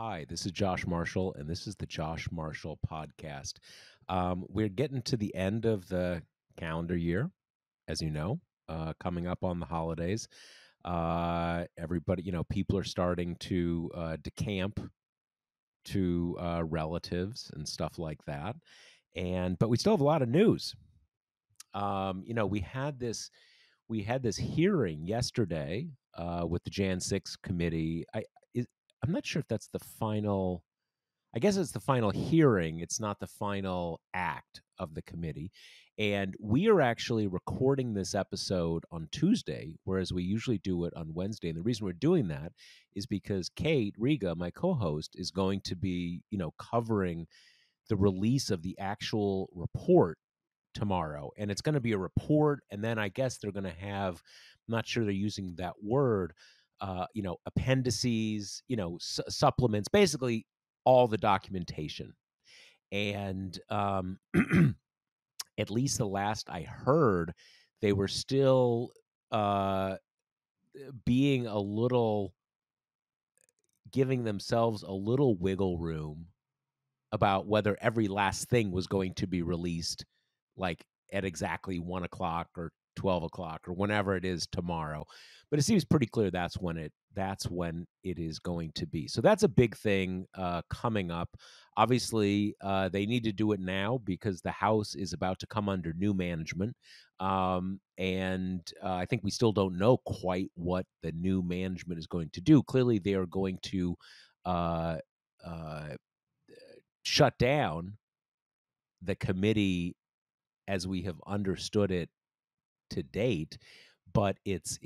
Hi, this is Josh Marshall, and this is the Josh Marshall Podcast. We're getting to the end of the calendar year, as you know, coming up on the holidays. Everybody, people are starting to decamp to relatives and stuff like that. But we still have a lot of news. We had this hearing yesterday with the Jan 6 committee. I'm not sure if that's the final. I guess it's the final hearing. It's not the final act of the committee. And we are actually recording this episode on Tuesday, whereas we usually do it on Wednesday. And the reason we're doing that is because Kate Riga, my co-host, is going to be, covering the release of the actual report tomorrow. And it's going to be a report. And then I guess they're going to have, I'm not sure they're using that word, appendices, supplements, basically all the documentation. And at least the last I heard, they were still uh, being a little, giving themselves a little wiggle room about whether every last thing was going to be released like at exactly 1 o'clock or 12 o'clock or whenever it is tomorrow. But it seems pretty clear that's when it is going to be. So that's a big thing coming up. Obviously, they need to do it now because the House is about to come under new management. And I think we still don't know quite what the new management is going to do. Clearly, they are going to uh, uh, shut down the committee as we have understood it to date, but it's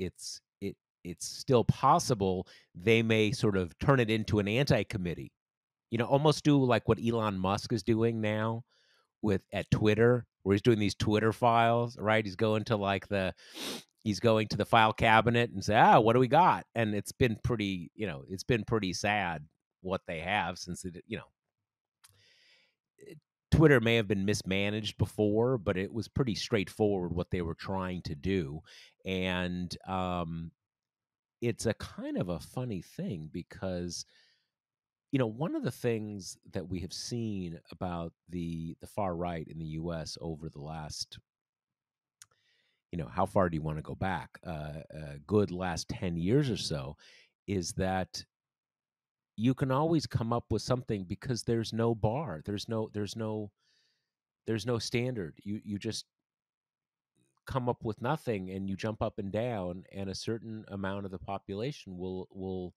still possible they may sort of turn it into an anti-committee. Almost do like what Elon Musk is doing now with at Twitter, where he's doing these Twitter files, right? He's going to the file cabinet and say, what do we got? And it's been pretty sad what they have since Twitter may have been mismanaged before, but it was pretty straightforward what they were trying to do. And it's a kind of a funny thing because, one of the things that we have seen about the far right in the U.S. over the last, how far do you want to go back? A good last 10 years or so, is that you can always come up with something because there's no bar. There's no standard. You just come up with nothing and you jump up and down, and a certain amount of the population will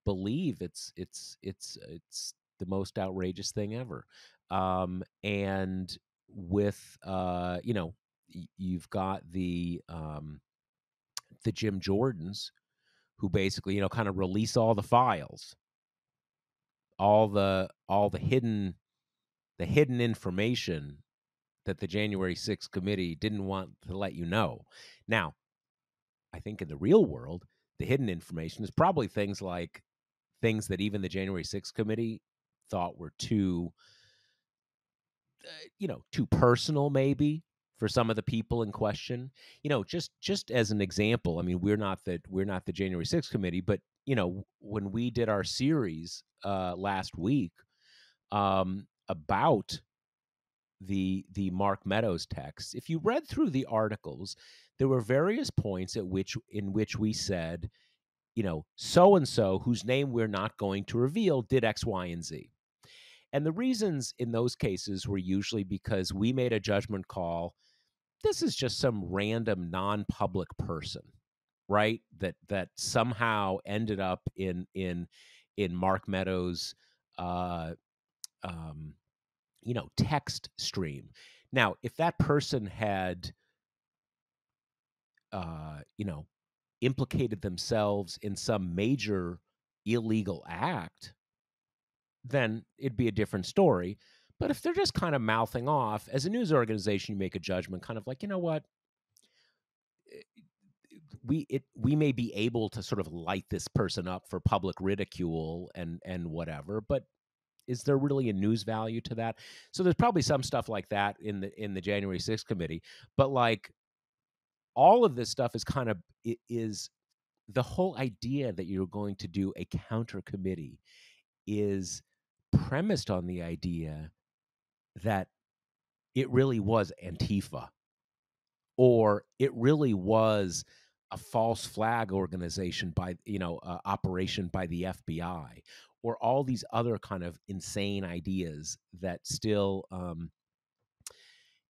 believe it's the most outrageous thing ever. And with you've got the Jim Jordans, who basically kind of release all the files, all the hidden information that the January 6th committee didn't want to let you know. Now, I think in the real world, the hidden information is probably things that even the January 6th committee thought were too personal, maybe, for some of the people in question. Just as an example, I mean, we're not the January 6th committee, but when we did our series last week about the Mark Meadows text, if you read through the articles, there were various points in which we said, so and so, whose name we're not going to reveal, did X, Y, and Z. And the reasons in those cases were usually because we made a judgment call. This is just some random non-public person, right? That somehow ended up in Mark Meadows' uh, um, text stream. Now, if that person had, implicated themselves in some major illegal act, then it'd be a different story. But if they're just kind of mouthing off, as a news organization, you make a judgment, kind of like, you know what, we may be able to sort of light this person up for public ridicule and whatever, but is there really a news value to that? So there's probably some stuff like that in the January 6th committee, but like all of this stuff is kind of is the whole idea that you're going to do a counter committee is premised on the idea that it really was Antifa, or it really was a false flag organization by, operation by the FBI, or all these other kind of insane ideas that still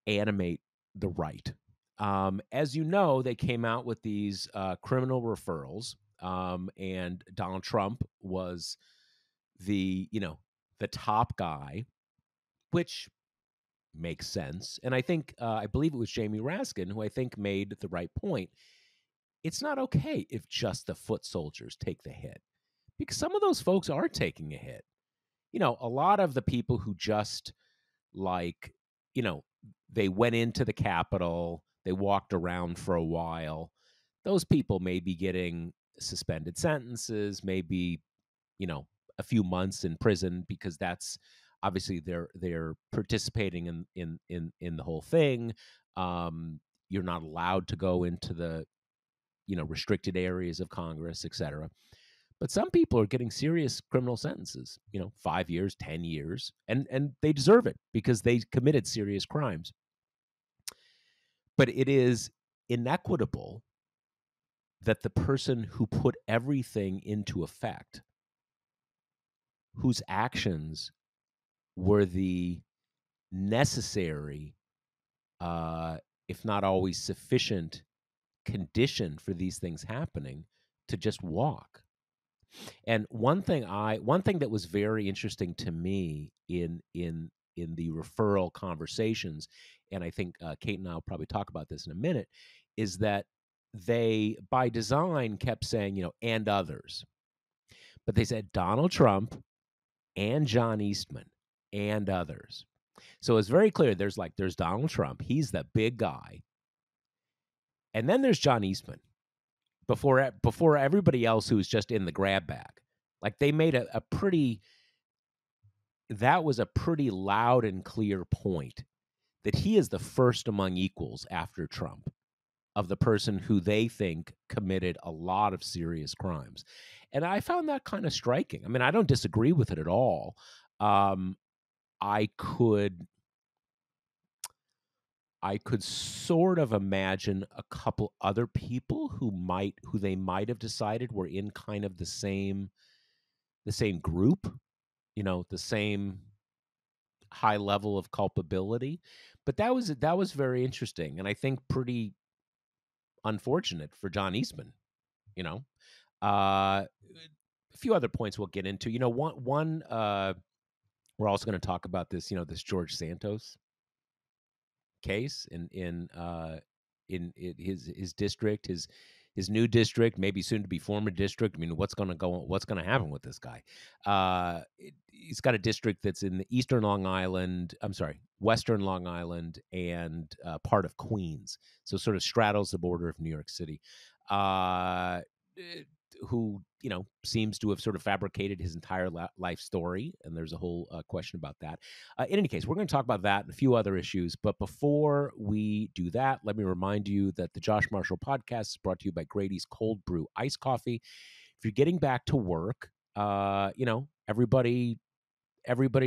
animate the right. As you know, they came out with these criminal referrals, and Donald Trump was the top guy, which makes sense. And I believe it was Jamie Raskin who I think made the right point. It's not okay if just the foot soldiers take the hit, because some of those folks are taking a hit. A lot of the people who just like, you know, they went into the Capitol, they walked around for a while. Those people may be getting suspended sentences, maybe, a few months in prison, because that's obviously they're participating in the whole thing. You're not allowed to go into the restricted areas of Congress, etc. But some people are getting serious criminal sentences, 5 years, 10 years, and they deserve it because they committed serious crimes. But it is inequitable that the person who put everything into effect, whose actions were the necessary, if not always sufficient, condition for these things happening, to just walk. And one thing that was very interesting to me in the referral conversations, and I think Kate and I will probably talk about this in a minute, is that they, by design, kept saying, and others, but they said Donald Trump and John Eastman and others. So it's very clear. There's Donald Trump, he's the big guy, and then there's John Eastman before everybody else who's just in the grab bag. Like, they made that was a pretty loud and clear point that he is the first among equals after Trump of the person who they think committed a lot of serious crimes. And I found that kind of striking. I mean, I don't disagree with it at all. I could sort of imagine a couple other people who they might have decided were in kind of the same group, the same high level of culpability. But that was very interesting, and I think pretty unfortunate for John Eastman. A few other points we'll get into. One we're also going to talk about this. This George Santos case in his district, his new district, maybe soon to be former district. I mean, what's going to happen with this guy? He's got a district that's in the Western Long Island and part of Queens, so sort of straddles the border of New York City. Who seems to have sort of fabricated his entire life story, and there's a whole question about that. In any case, we're going to talk about that and a few other issues. But before we do that, let me remind you that the Josh Marshall podcast is brought to you by Grady's Cold Brew Iced Coffee. If you're getting back to work, everybody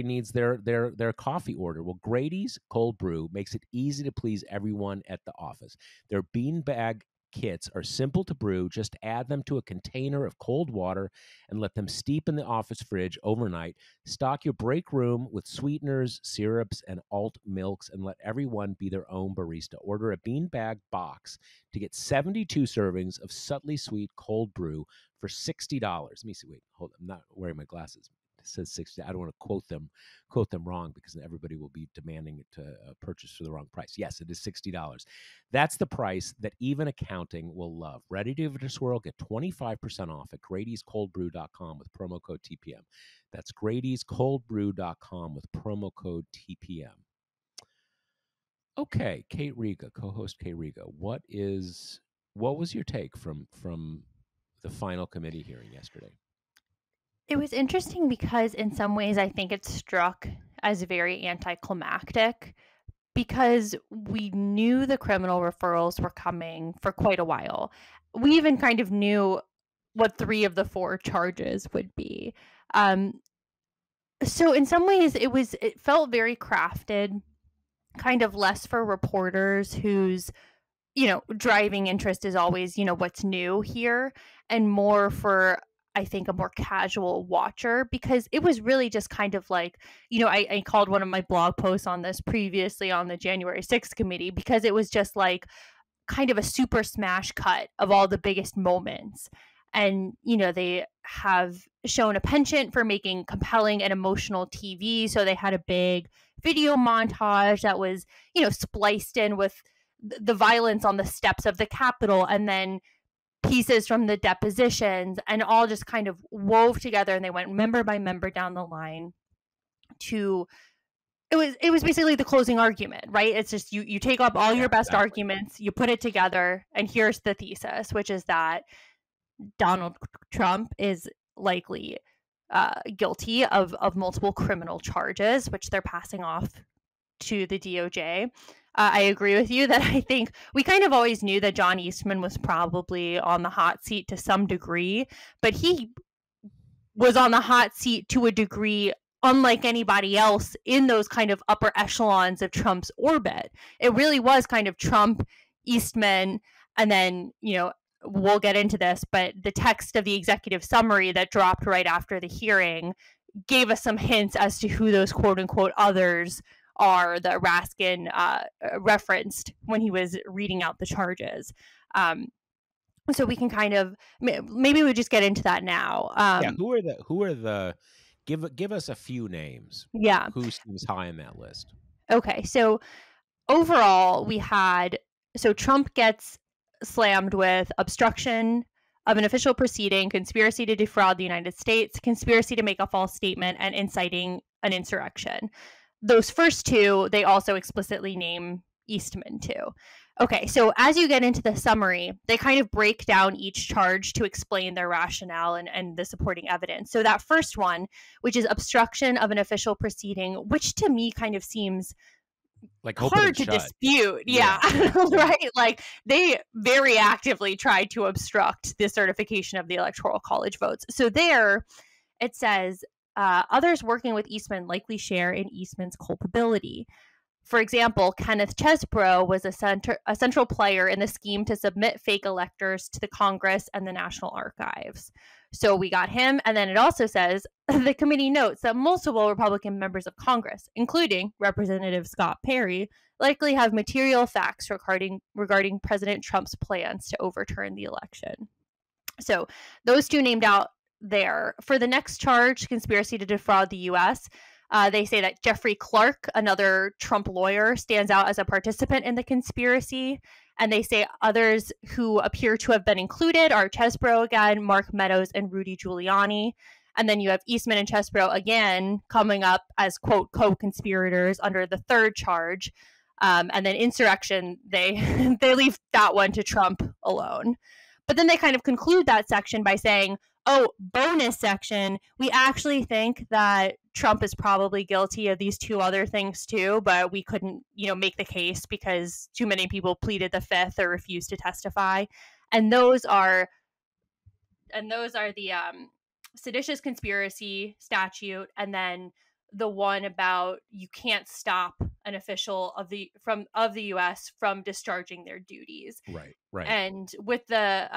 needs their coffee order. Well, Grady's Cold Brew makes it easy to please everyone at the office. Their beanbag kits are simple to brew. Just add them to a container of cold water and let them steep in the office fridge overnight. Stock your break room with sweeteners, syrups, and alt milks, and let everyone be their own barista. Order a beanbag box to get 72 servings of subtly sweet cold brew for $60. Let me see. Wait, hold on. I'm not wearing my glasses. It says 60. I don't want to quote them wrong, because everybody will be demanding it to purchase for the wrong price. Yes, it is $60. That's the price that even accounting will love. Ready to give it a swirl? Get 25% off at Grady'sColdBrew.com with promo code TPM. That's Grady'sColdBrew.com with promo code TPM. Okay, Kate Riga, co-host Kate Riga. What was your take from the final committee hearing yesterday? It was interesting because in some ways I think it struck as very anticlimactic, because we knew the criminal referrals were coming for quite a while. We even kind of knew what 3 of the 4 charges would be. Um, so in some ways it felt very crafted, kind of less for reporters whose, driving interest is always, what's new here, and more for, I think, a more casual watcher, because it was really just kind of like, I called one of my blog posts on this previously on the January 6th committee, because it was just like kind of a super smash cut of all the biggest moments. And, they have shown a penchant for making compelling and emotional TV. So they had a big video montage that was, spliced in with the violence on the steps of the Capitol, and then pieces from the depositions, and all just kind of wove together. And they went member by member down the line to it was basically the closing argument, right? It's just you take up all your best arguments, you put it together, and here's the thesis, which is that Donald Trump is likely guilty of multiple criminal charges, which they're passing off to the DOJ. I agree with you that I think we kind of always knew that John Eastman was probably on the hot seat to some degree, but he was on the hot seat to a degree unlike anybody else in those kind of upper echelons of Trump's orbit. It really was kind of Trump, Eastman, and then, we'll get into this, but the text of the executive summary that dropped right after the hearing gave us some hints as to who those quote unquote others are that Raskin referenced when he was reading out the charges. So we can kind of, maybe we just get into that now. Who are the give us a few names. Yeah. Who seems high on that list? Okay. So overall Trump gets slammed with obstruction of an official proceeding, conspiracy to defraud the United States, conspiracy to make a false statement, and inciting an insurrection. Those first two, they also explicitly name Eastman too. Okay, so as you get into the summary, they kind of break down each charge to explain their rationale and the supporting evidence. So that first one, which is obstruction of an official proceeding, which to me kind of seems like hard to dispute. Yeah. Right? Like they very actively tried to obstruct the certification of the Electoral College votes. So there it says, others working with Eastman likely share in Eastman's culpability. For example, Kenneth Chesebro was a central player in the scheme to submit fake electors to the Congress and the National Archives. So we got him. And then it also says, the committee notes that multiple Republican members of Congress, including Representative Scott Perry, likely have material facts regarding President Trump's plans to overturn the election. So those two named out there. For the next charge, conspiracy to defraud the U.S., they say that Jeffrey Clark, another Trump lawyer, stands out as a participant in the conspiracy. And they say others who appear to have been included are Chesebro again, Mark Meadows, and Rudy Giuliani. And then you have Eastman and Chesebro again coming up as, quote, co-conspirators under the third charge. And then insurrection, they leave that one to Trump alone. But then they kind of conclude that section by saying, oh, bonus section, we actually think that Trump is probably guilty of these two other things too, but we couldn't, make the case because too many people pleaded the fifth or refused to testify. And those are the seditious conspiracy statute, and then the one about you can't stop an official of the U.S. from discharging their duties. Right. And with the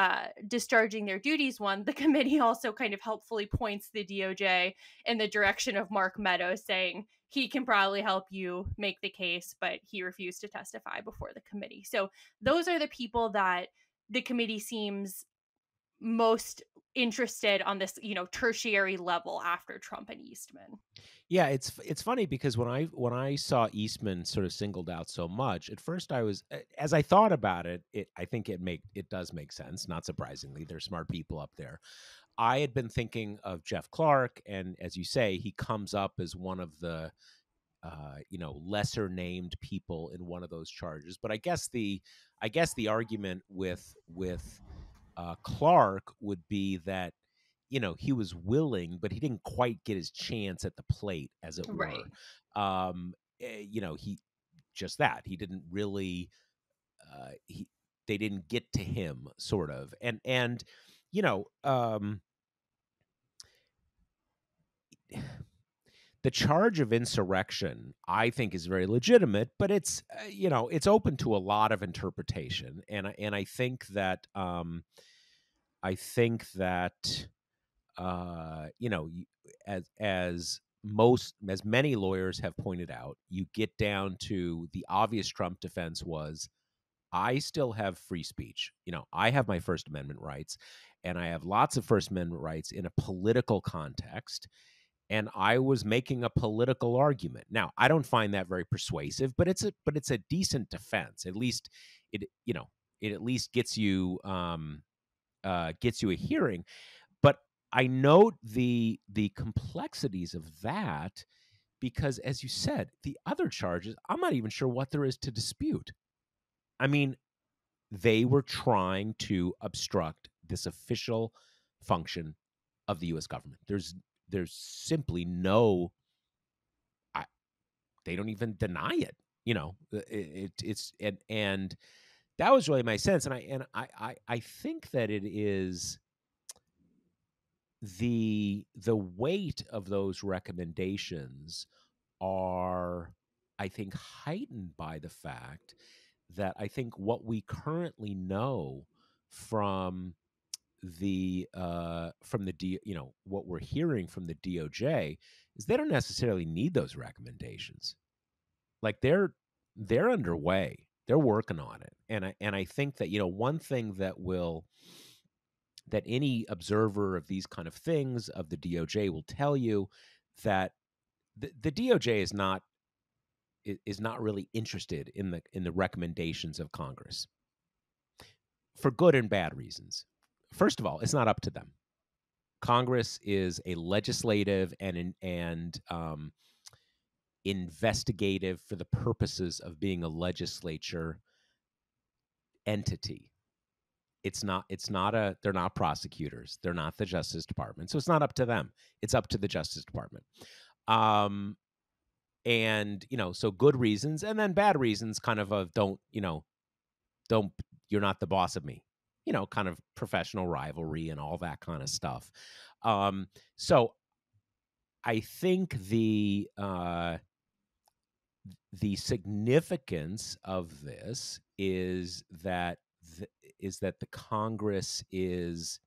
discharging their duties one, the committee also kind of helpfully points the DOJ in the direction of Mark Meadows, saying he can probably help you make the case, but he refused to testify before the committee. So those are the people that the committee seems most interested on this, tertiary level after Trump and Eastman. Yeah, it's funny because when I saw Eastman sort of singled out so much, at first I was, as I thought about it, I think it does make sense. Not surprisingly, there's smart people up there. I had been thinking of Jeff Clark, and as you say, he comes up as one of the lesser named people in one of those charges. But I guess the argument with Clark would be that he was willing, but he didn't quite get his chance at the plate, as it were. He just that he didn't really they didn't get to him, sort of, and you know, the charge of insurrection, I think, is very legitimate, but it's it's open to a lot of interpretation, and I think that as many lawyers have pointed out, you get down to the obvious Trump defense was, I still have free speech. I have my First Amendment rights, and I have lots of First Amendment rights in a political context. And I was making a political argument. Now, I don't find that very persuasive, but it's a decent defense. At least it at least gets you a hearing. But I note the complexities of that because, as you said, the other charges, I'm not even sure what there is to dispute. I mean, they were trying to obstruct this official function of the U.S. government. There's simply no, they don't even deny it. It's and that was really my sense, and I think that it is the weight of those recommendations are, I think, heightened by the fact that I think what we currently know from what we're hearing from the DOJ is they don't necessarily need those recommendations. Like they're underway, they're working on it, and I think that one thing that any observer of these kind of things of the DOJ will tell you that the DOJ is not really interested in the recommendations of Congress for good and bad reasons. First of all, it's not up to them. Congress is a legislative and investigative for the purposes of being a legislature entity. They're not prosecutors. They're not the Justice Department. So it's not up to them. It's up to the Justice Department. And, so good reasons, and then bad reasons kind of you're not the boss of me, kind of professional rivalry and all that kind of stuff. So I think the significance of this is that the Congress is,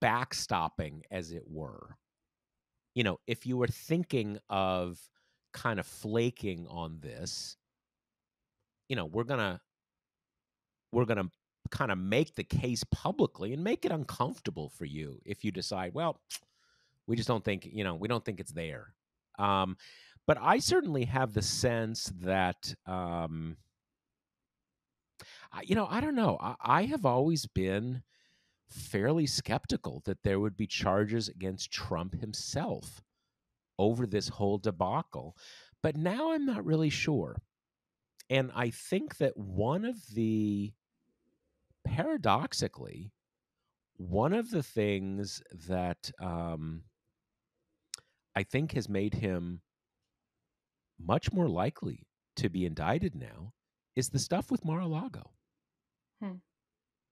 backstopping, as it were. If you were thinking of kind of flaking on this, we're gonna kind of make the case publicly and make it uncomfortable for you if you decide, well, we just don't think, we don't think it's there. But I certainly have the sense that, I don't know. I have always been fairly skeptical that there would be charges against Trump himself over this whole debacle. But now I'm not really sure. And I think that paradoxically, one of the things that I think has made him much more likely to be indicted now is the stuff with Mar-a-Lago.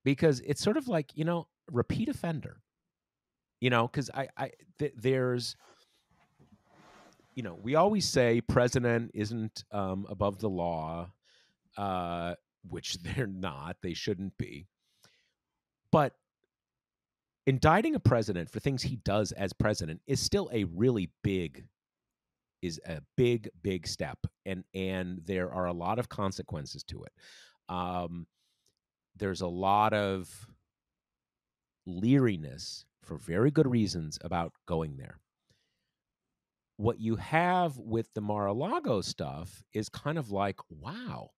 Because it's sort of like, repeat offender, because there's, we always say president isn't above the law, which they're not, they shouldn't be. But indicting a president for things he does as president is still a big step. And there are a lot of consequences to it. There's a lot of leeriness, for very good reasons, about going there. What you have with the Mar-a-Lago stuff is kind of like, wow,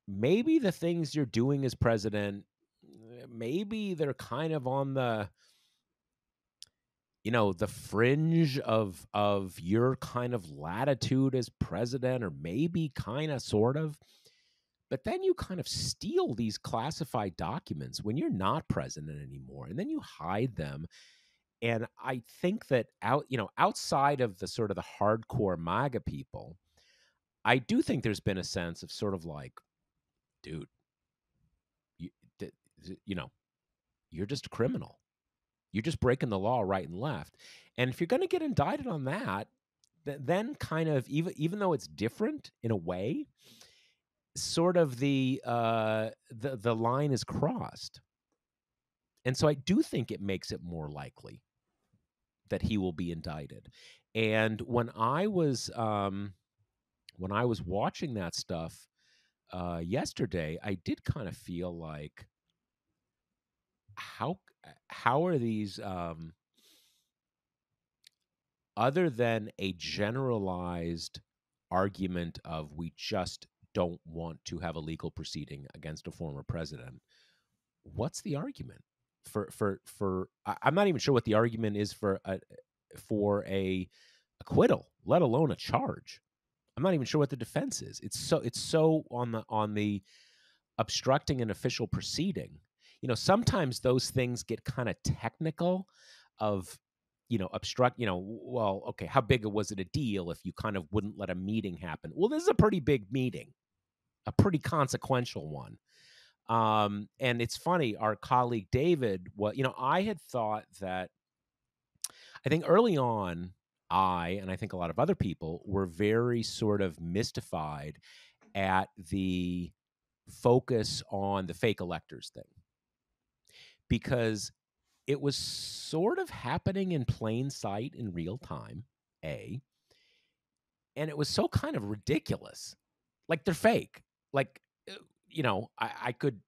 maybe the things you're doing as president, maybe they're kind of on the, the fringe of your kind of latitude as president, or maybe kind of sort of. But then you kind of steal these classified documents when you're not president anymore, and then you hide them. And I think that outside of the sort of the hardcore MAGA people, I do think there's been a sense of sort of like, dude, you're just a criminal. You're just breaking the law right and left. And if you're going to get indicted on that, then kind of even though it's different in a way, sort of the line is crossed. And so I do think it makes it more likely that he will be indicted. And when I was watching that stuff yesterday, I did kind of feel like how are these other than a generalized argument of we just don't want to have a legal proceeding against a former president, what's the argument for I'm not even sure what the argument is for a acquittal, let alone a charge. I'm not even sure what the defense is. It's so on the obstructing an official proceeding. Sometimes those things get kind of technical of, obstruct, well, okay, how big was it a deal if you kind of wouldn't let a meeting happen? Well, this is a pretty big meeting, a pretty consequential one. And it's funny, our colleague David, I had thought that, I think early on, and I think a lot of other people were very sort of mystified at the focus on the fake electors thing, because it was sort of happening in plain sight in real time, and it was so kind of ridiculous. Like, they're fake. Like, I could,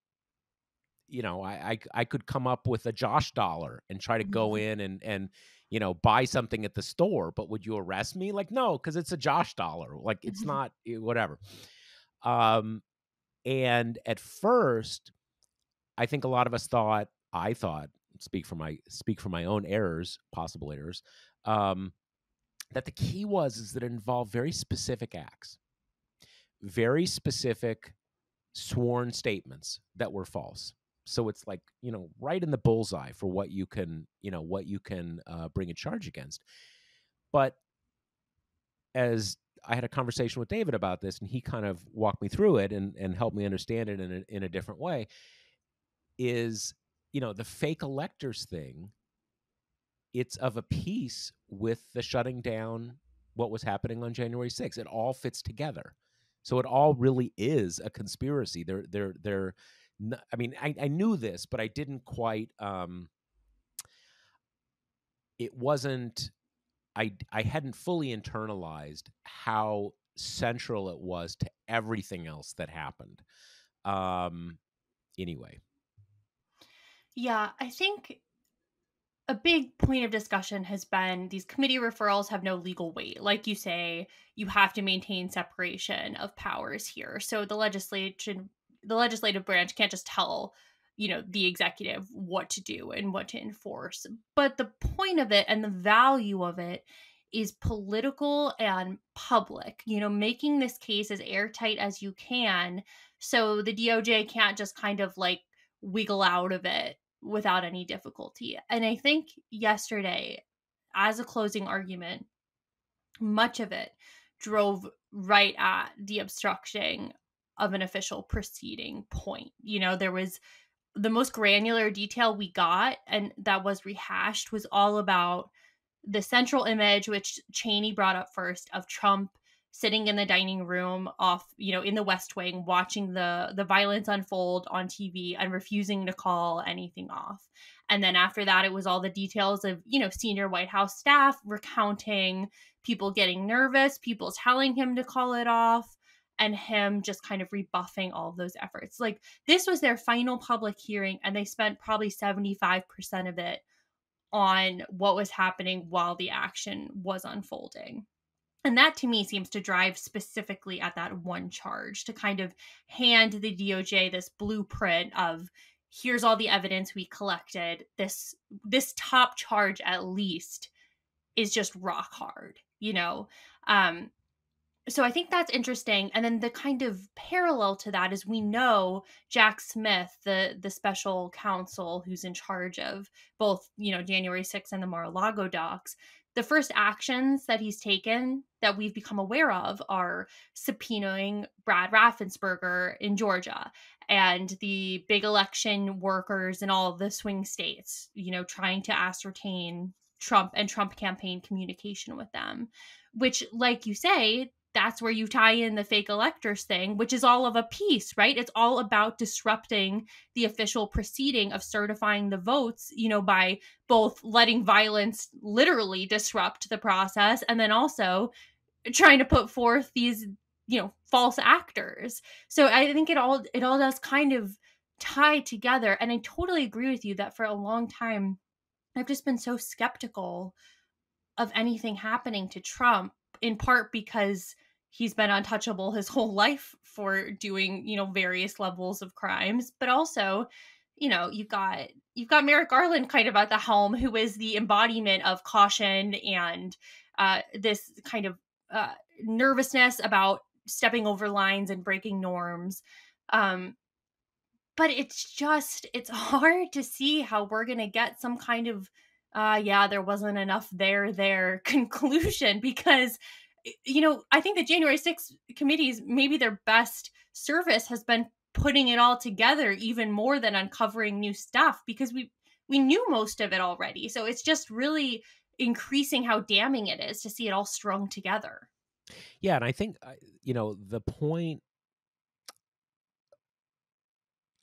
I could come up with a Josh dollar and try to go in and buy something at the store, but would you arrest me? Like, no, because it's a Josh dollar. Like, it's not, whatever. And at first, I think a lot of us thought, speak for my own errors, possible errors, that the key is that it involved very specific acts, very specific sworn statements that were false. So it's like, right in the bullseye for what you can bring a charge against. But as I had a conversation with David about this, and he kind of walked me through it and helped me understand it in a different way, is, the fake electors thing, it's of a piece with the shutting down what was happening on January 6th. It all fits together. So it all really is a conspiracy. They're I mean, I knew this, but I didn't quite, it wasn't, I hadn't fully internalized how central it was to everything else that happened. Anyway. Yeah, I think a big point of discussion has been these committee referrals have no legal weight. Like you say, you have to maintain separation of powers here. So the legislative branch can't just tell, the executive what to do and what to enforce. But the point of it and the value of it is political and public, making this case as airtight as you can, so the DOJ can't just kind of like wiggle out of it without any difficulty. And I think yesterday, as a closing argument, much of it drove right at the obstructing of an official proceeding point. There was the most granular detail we got, and that was rehashed, was all about the central image, which Cheney brought up first, of Trump sitting in the dining room in the West Wing, watching the violence unfold on TV and refusing to call anything off. And then after that, it was all the details of, senior White House staff recounting people getting nervous, people telling him to call it off, and him just kind of rebuffing all of those efforts. Like, this was their final public hearing, and they spent probably 75% of it on what was happening while the action was unfolding. And that, to me, seems to drive specifically at that one charge, to kind of hand the DOJ this blueprint of, here's all the evidence we collected. This top charge, at least, is just rock hard, So I think that's interesting. And then the kind of parallel to that is, we know Jack Smith, the special counsel who's in charge of both, January 6th and the Mar-a-Lago docs, the first actions that he's taken that we've become aware of are subpoenaing Brad Raffensperger in Georgia and the big election workers in all of the swing states, trying to ascertain Trump and Trump campaign communication with them, which, like you say, that's where you tie in the fake electors thing, which is all of a piece, right? It's all about disrupting the official proceeding of certifying the votes, by both letting violence literally disrupt the process and then also trying to put forth these, false actors. So I think it all does kind of tie together. And I totally agree with you that for a long time, I've just been so skeptical of anything happening to Trump, in part because he's been untouchable his whole life for doing, various levels of crimes, but also, you've got Merrick Garland kind of at the helm, who is the embodiment of caution and this kind of nervousness about stepping over lines and breaking norms. But it's hard to see how we're going to get some kind of there wasn't enough there conclusion, because I think the January 6th committees, maybe their best service has been putting it all together even more than uncovering new stuff, because we knew most of it already. So it's just really increasing how damning it is to see it all strung together. Yeah, and I think the point,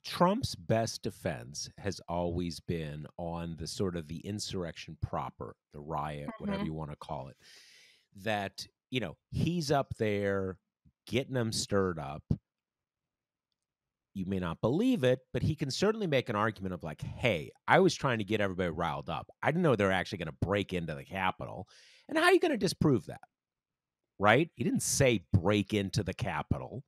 Trump's best defense has always been on the sort of the insurrection proper, the riot, whatever you want to call it, that, he's up there getting them stirred up. You may not believe it, but he can certainly make an argument of like, hey, I was trying to get everybody riled up. I didn't know they were actually going to break into the Capitol. And how are you going to disprove that? Right? He didn't say break into the Capitol.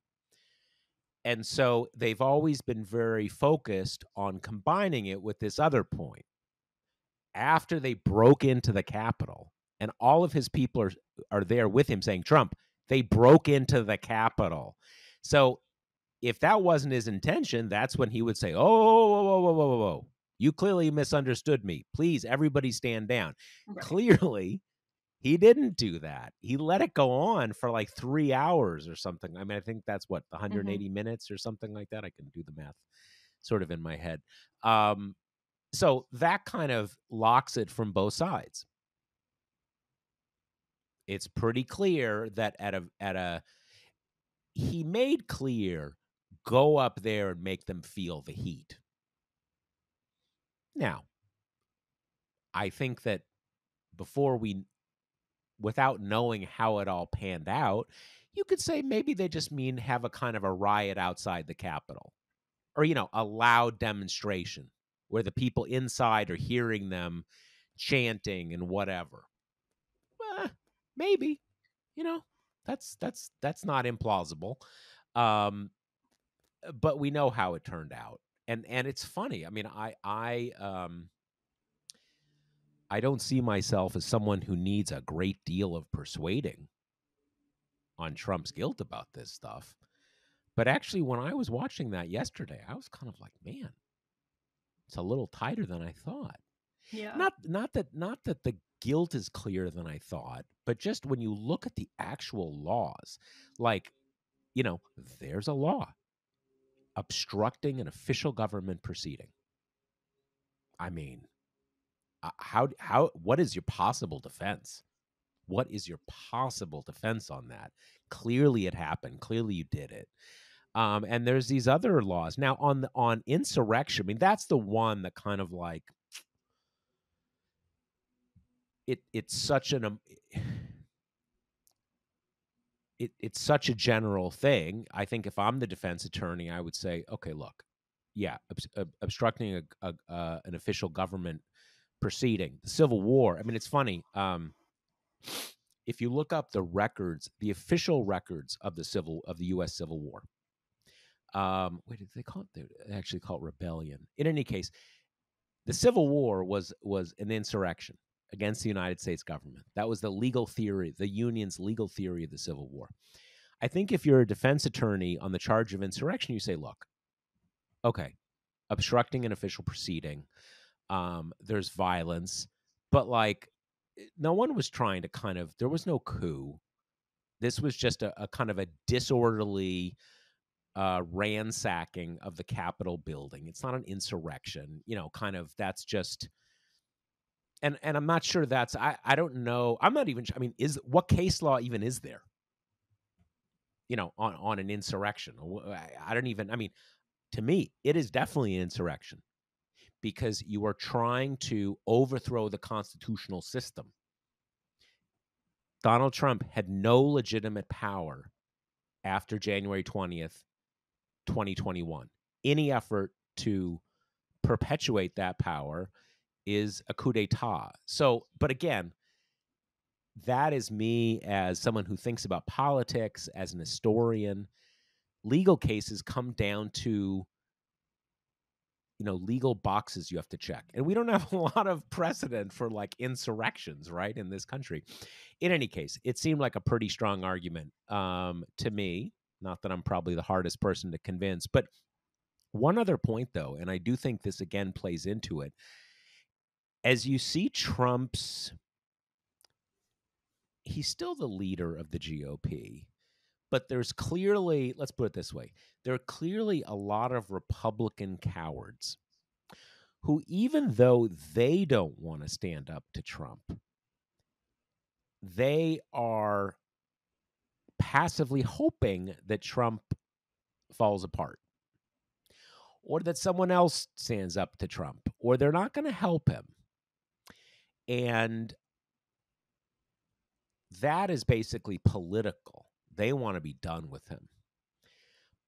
And so they've always been very focused on combining it with this other point. After they broke into the Capitol, and all of his people are there with him saying, Trump, they broke into the Capitol. So if that wasn't his intention, that's when he would say, whoa. You clearly misunderstood me. Please, everybody stand down. Right. Clearly, he didn't do that. He let it go on for like 3 hours or something. I mean, I think that's what, 180 minutes or something like that. I can do the math sort of in my head. So that kind of locks it from both sides. It's pretty clear that he made clear, go up there and make them feel the heat. Now, I think that without knowing how it all panned out, you could say maybe they just mean have a kind of a riot outside the Capitol, or, a loud demonstration where the people inside are hearing them chanting and whatever. Maybe, that's not implausible. But we know how it turned out. And it's funny. I mean, I don't see myself as someone who needs a great deal of persuading on Trump's guilt about this stuff. But actually, when I was watching that yesterday, I was kind of like, man, it's a little tighter than I thought. Yeah. Not that the guilt is clearer than I thought, but just when you look at the actual laws, like, there's a law obstructing an official government proceeding. I mean, what is your possible defense? What is your possible defense on that? Clearly it happened. Clearly you did it. And there's these other laws. Now on insurrection, I mean, that's the one that kind of like, it's such it's such a general thing. I think if I'm the defense attorney, I would say, okay, look, yeah, obstructing an official government proceeding, the Civil War. I mean, it's funny. If you look up the records, the official records of the U.S. Civil War, what did they call it? They actually call it rebellion. In any case, the Civil War was an insurrection against the United States government. That was the legal theory, the Union's legal theory of the Civil War. I think if you're a defense attorney on the charge of insurrection, you say, look, okay, obstructing an official proceeding, there's violence, but like no one was trying to there was no coup. This was just a kind of a disorderly ransacking of the Capitol building. It's not an insurrection, that's just, and I'm not sure I don't know. I'm not even, what case law even is there, on an insurrection? I don't even, to me, it is definitely an insurrection because you are trying to overthrow the constitutional system. Donald Trump had no legitimate power after January 20th, 2021. Any effort to perpetuate that power is a coup d'etat. So, but again, that is me as someone who thinks about politics, as an historian. Legal cases come down to, legal boxes you have to check. And we don't have a lot of precedent for like insurrections, right, in this country. In any case, it seemed like a pretty strong argument to me. Not that I'm probably the hardest person to convince, but one other point, though, and I do think this again plays into it. As you see he's still the leader of the GOP, but there's clearly, let's put it this way, there are clearly a lot of Republican cowards who, even though they don't want to stand up to Trump, they are passively hoping that Trump falls apart, or that someone else stands up to Trump, or they're not going to help him. And that is basically political. They want to be done with him.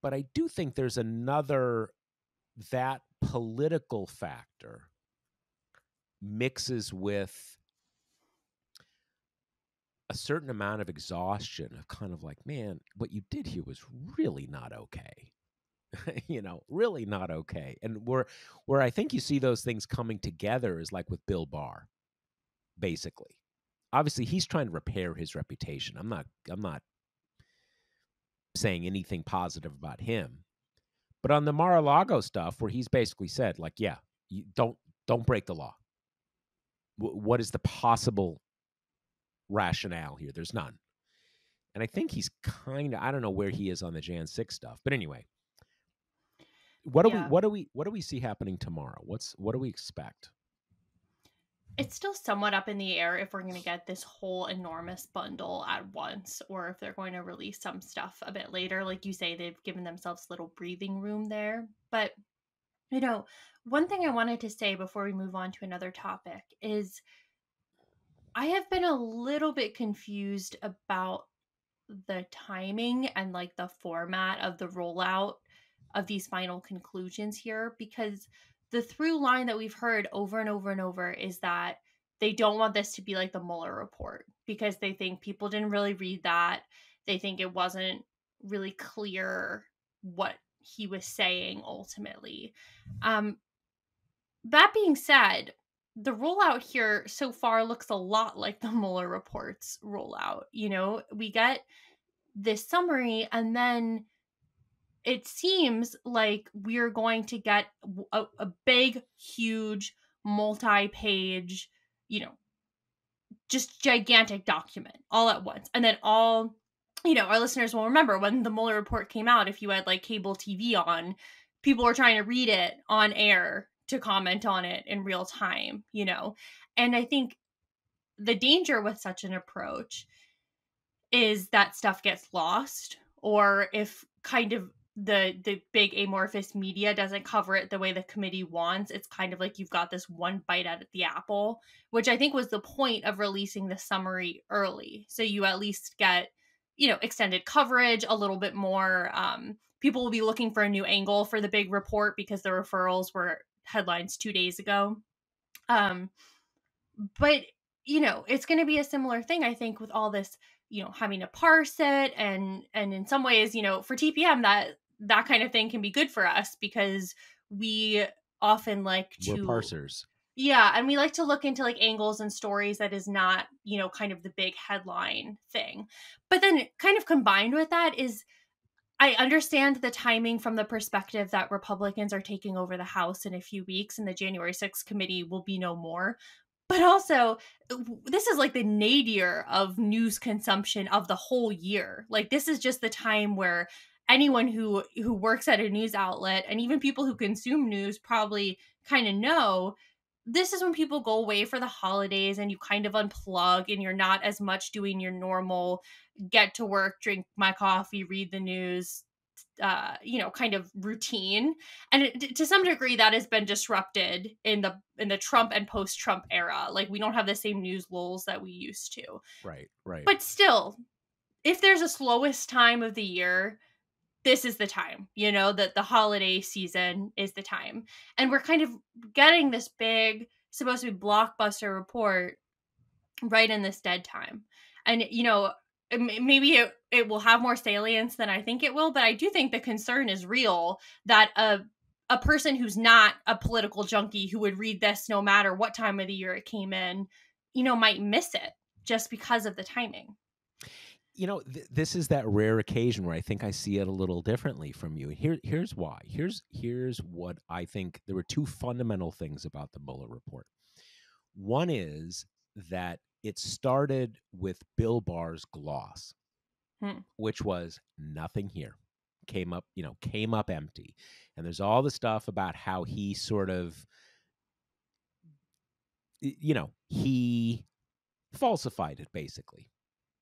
But I do think there's that political factor mixes with a certain amount of exhaustion of kind of like, man, what you did here was really not okay. Really not okay. And where I think you see those things coming together is like with Bill Barr, basically. Obviously, he's trying to repair his reputation. I'm not saying anything positive about him. But on the Mar-a-Lago stuff, where he's basically said, like, yeah, you don't break the law. What is the possible rationale here? There's none. And I think he's I don't know where he is on the Jan 6 stuff. But anyway, what do we see happening tomorrow? What do we expect? It's still somewhat up in the air if we're going to get this whole enormous bundle at once, or if they're going to release some stuff a bit later. Like you say, they've given themselves a little breathing room there. But, one thing I wanted to say before we move on to another topic is I have been a little bit confused about the timing and like the format of the rollout of these final conclusions here, because the through line that we've heard over and over and over is that they don't want this to be like the Mueller report because they think people didn't really read that. They think it wasn't really clear what he was saying ultimately. That being said, the rollout here so far looks a lot like the Mueller report's rollout. We get this summary, and then it seems like we're going to get a big, huge, multi-page, just gigantic document all at once. And then our listeners will remember when the Mueller report came out, if you had like cable TV on, people were trying to read it on air to comment on it in real time, And I think the danger with such an approach is that stuff gets lost, or if kind of the big amorphous media doesn't cover it the way the committee wants, it's kind of like you've got this one bite at the apple, which I think was the point of releasing the summary early. So you at least get, extended coverage, a little bit more. People will be looking for a new angle for the big report because the referrals were headlines 2 days ago. But, it's going to be a similar thing, I think, with all this, having to parse it. And in some ways, for TPM, that kind of thing can be good for us because we often like to... We're parsers. Yeah, and we like to look into like angles and stories that is not, kind of the big headline thing. But then kind of combined with that is I understand the timing from the perspective that Republicans are taking over the House in a few weeks and the January 6th committee will be no more. But also, this is like the nadir of news consumption of the whole year. Like, this is just the time where anyone who works at a news outlet, and even people who consume news, probably kind of know this is when people go away for the holidays and you kind of unplug and you're not as much doing your normal get to work, drink my coffee, read the news, kind of routine. And to some degree that has been disrupted in the Trump and post Trump era. Like, we don't have the same news lulls that we used to. Right. But still, if there's a slowest time of the year, this is the time, that the holiday season is the time. And we're kind of getting this big, supposed to be blockbuster report right in this dead time. And, maybe it will have more salience than I think it will, but I do think the concern is real that a person who's not a political junkie who would read this no matter what time of the year it came in, might miss it just because of the timing. This is that rare occasion where I think I see it a little differently from you. Here's why. Here's what I think. There were two fundamental things about the Mueller report. One is that it started with Bill Barr's gloss, which was nothing here. Came up empty. And there's all the stuff about how he sort of, he falsified it, basically.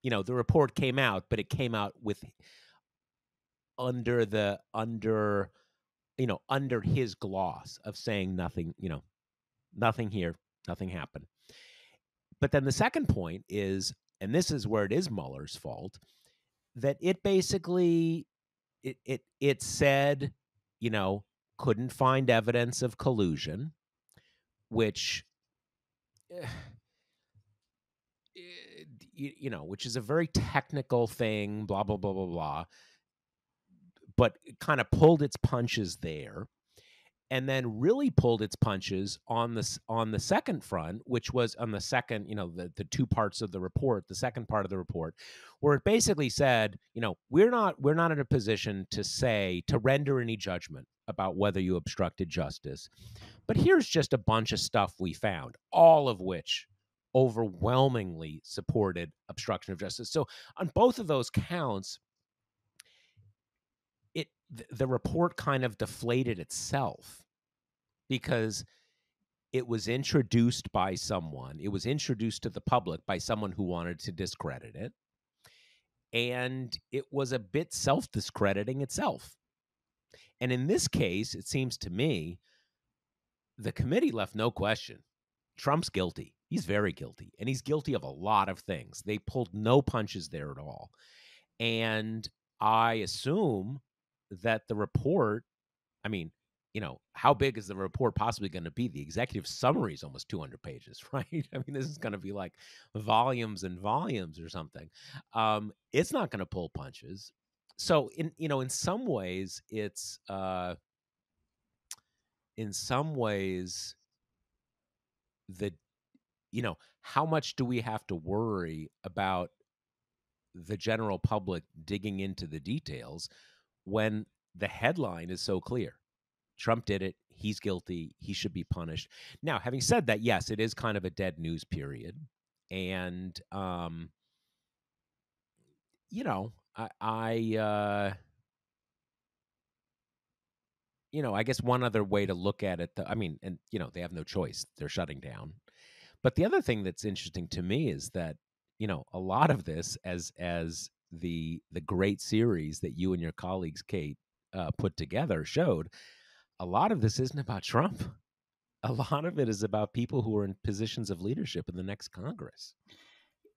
The report came out, but it came out with under his gloss of saying nothing, nothing here, nothing happened. But then the second point is, and this is where it is Mueller's fault, that it basically it said, couldn't find evidence of collusion, which which is a very technical thing, blah, blah, blah, blah, blah, but it kind of pulled its punches there, and then really pulled its punches on the second front, which was on the second, the two parts of the report, the second part of the report, where it basically said, we're not in a position to render any judgment about whether you obstructed justice, but here's just a bunch of stuff we found, all of which overwhelmingly supported obstruction of justice. So on both of those counts, the report kind of deflated itself because it was introduced by someone. It was introduced to the public by someone who wanted to discredit it. And it was a bit self-discrediting itself. And in this case, it seems to me, the committee left no question. Trump's guilty. He's very guilty. And he's guilty of a lot of things. They pulled no punches there at all. And I assume that the report, how big is the report possibly going to be? The executive summary is almost 200 pages, right? This is going to be like volumes and volumes or something. It's not going to pull punches. So in some ways, it's how much do we have to worry about the general public digging into the details when the headline is so clear? Trump did it. He's guilty. He should be punished. Now, having said that, yes, it is kind of a dead news period. And, I guess one other way to look at it, they have no choice. They're shutting down. But the other thing that's interesting to me is that, a lot of this, as the great series that you and your colleagues, Kate, put together showed, a lot of this isn't about Trump. A lot of it is about people who are in positions of leadership in the next Congress.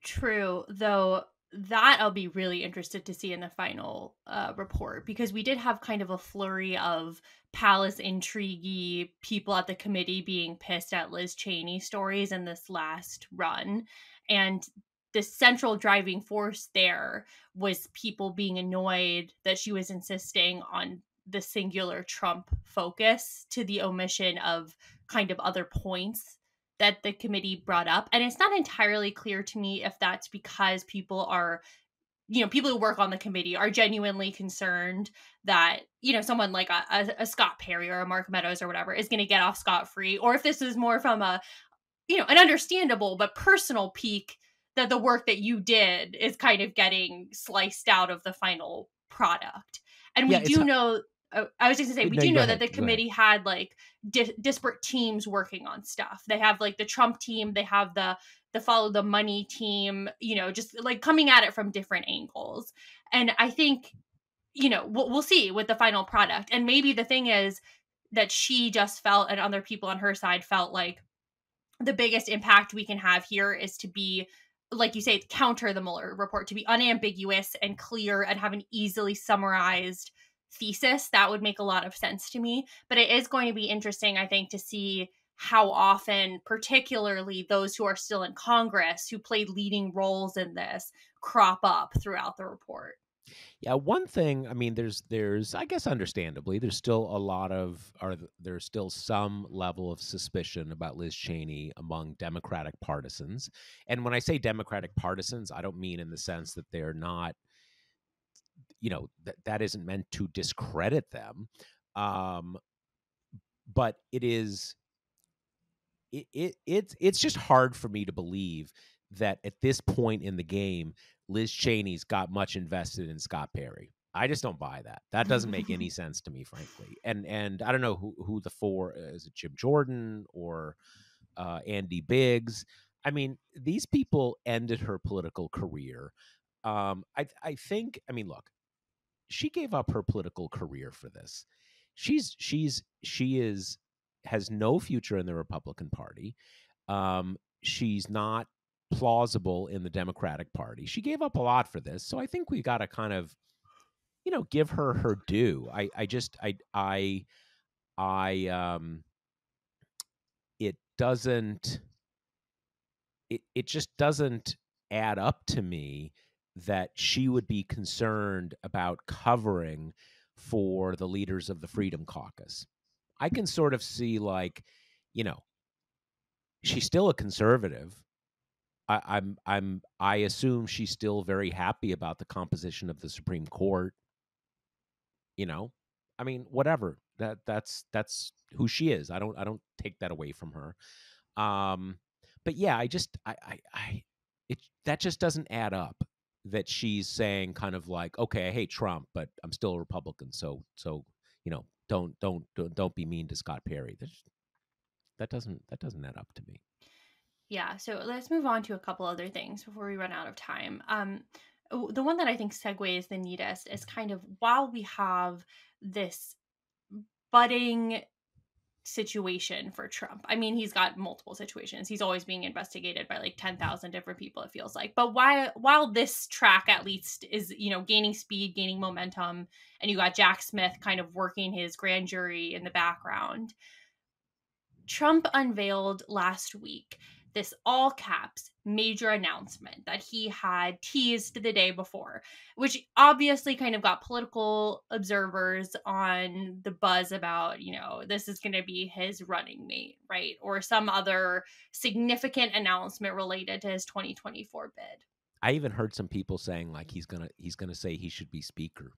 True, though that I'll be really interested to see in the final report, because we did have kind of a flurry of palace intrigue people at the committee being pissed at Liz Cheney stories in this last run. And the central driving force there was people being annoyed that she was insisting on the singular Trump focus to the omission of kind of other points that the committee brought up. And it's not entirely clear to me if that's because people who work on the committee are genuinely concerned that, someone like a Scott Perry or a Mark Meadows or whatever is going to get off scot-free, or if this is more from a an understandable but personal peak that the work that you did is kind of getting sliced out of the final product. And we do know, I was just gonna say, we do know that the committee had like disparate teams working on stuff. They have like the Trump team, they have the Follow the Money team, just like coming at it from different angles. And I think, we'll see with the final product. And maybe the thing is that she just felt, and other people on her side felt like the biggest impact we can have here is to be, like you say, counter the Mueller report, to be unambiguous and clear and have an easily summarized thesis. That would make a lot of sense to me. But it is going to be interesting, I think, to see how often, particularly those who are still in Congress, who played leading roles in this, crop up throughout the report. Yeah, one thing, I mean, there's, I guess, understandably, there's still some level of suspicion about Liz Cheney among Democratic partisans. And when I say Democratic partisans, I don't mean in the sense that they're not, that isn't meant to discredit them. But it's just hard for me to believe that at this point in the game, Liz Cheney's got much invested in Scott Perry. I just don't buy that. That doesn't make any sense to me, frankly. And I don't know who the four is. It Jim Jordan or Andy Biggs? I mean, these people ended her political career. I think. I mean, look, she gave up her political career for this. She has no future in the Republican Party. She's not plausible in the Democratic Party. She gave up a lot for this, so I think we got to kind of, give her due. It just doesn't add up to me that she would be concerned about covering for the leaders of the Freedom Caucus. I can sort of see, like, she's still a conservative. I assume she's still very happy about the composition of the Supreme Court. I mean, whatever. That's who she is. I don't take that away from her. But yeah, that just doesn't add up. That she's saying kind of like, okay, I hate Trump, but I'm still a Republican, so don't be mean to Scott Perry. That doesn't add up to me. Yeah, so let's move on to a couple other things before we run out of time. The one that I think segues the neatest is kind of, while we have this budding situation for Trump. I mean, he's got multiple situations. He's always being investigated by like 10,000 different people, it feels like. But while this track at least is, gaining speed, gaining momentum, and you got Jack Smith kind of working his grand jury in the background, Trump unveiled last week this all caps major announcement that he had teased the day before, which obviously kind of got political observers on the buzz about, this is going to be his running mate, right? Or some other significant announcement related to his 2024 bid. I even heard some people saying like he's gonna say he should be speaker.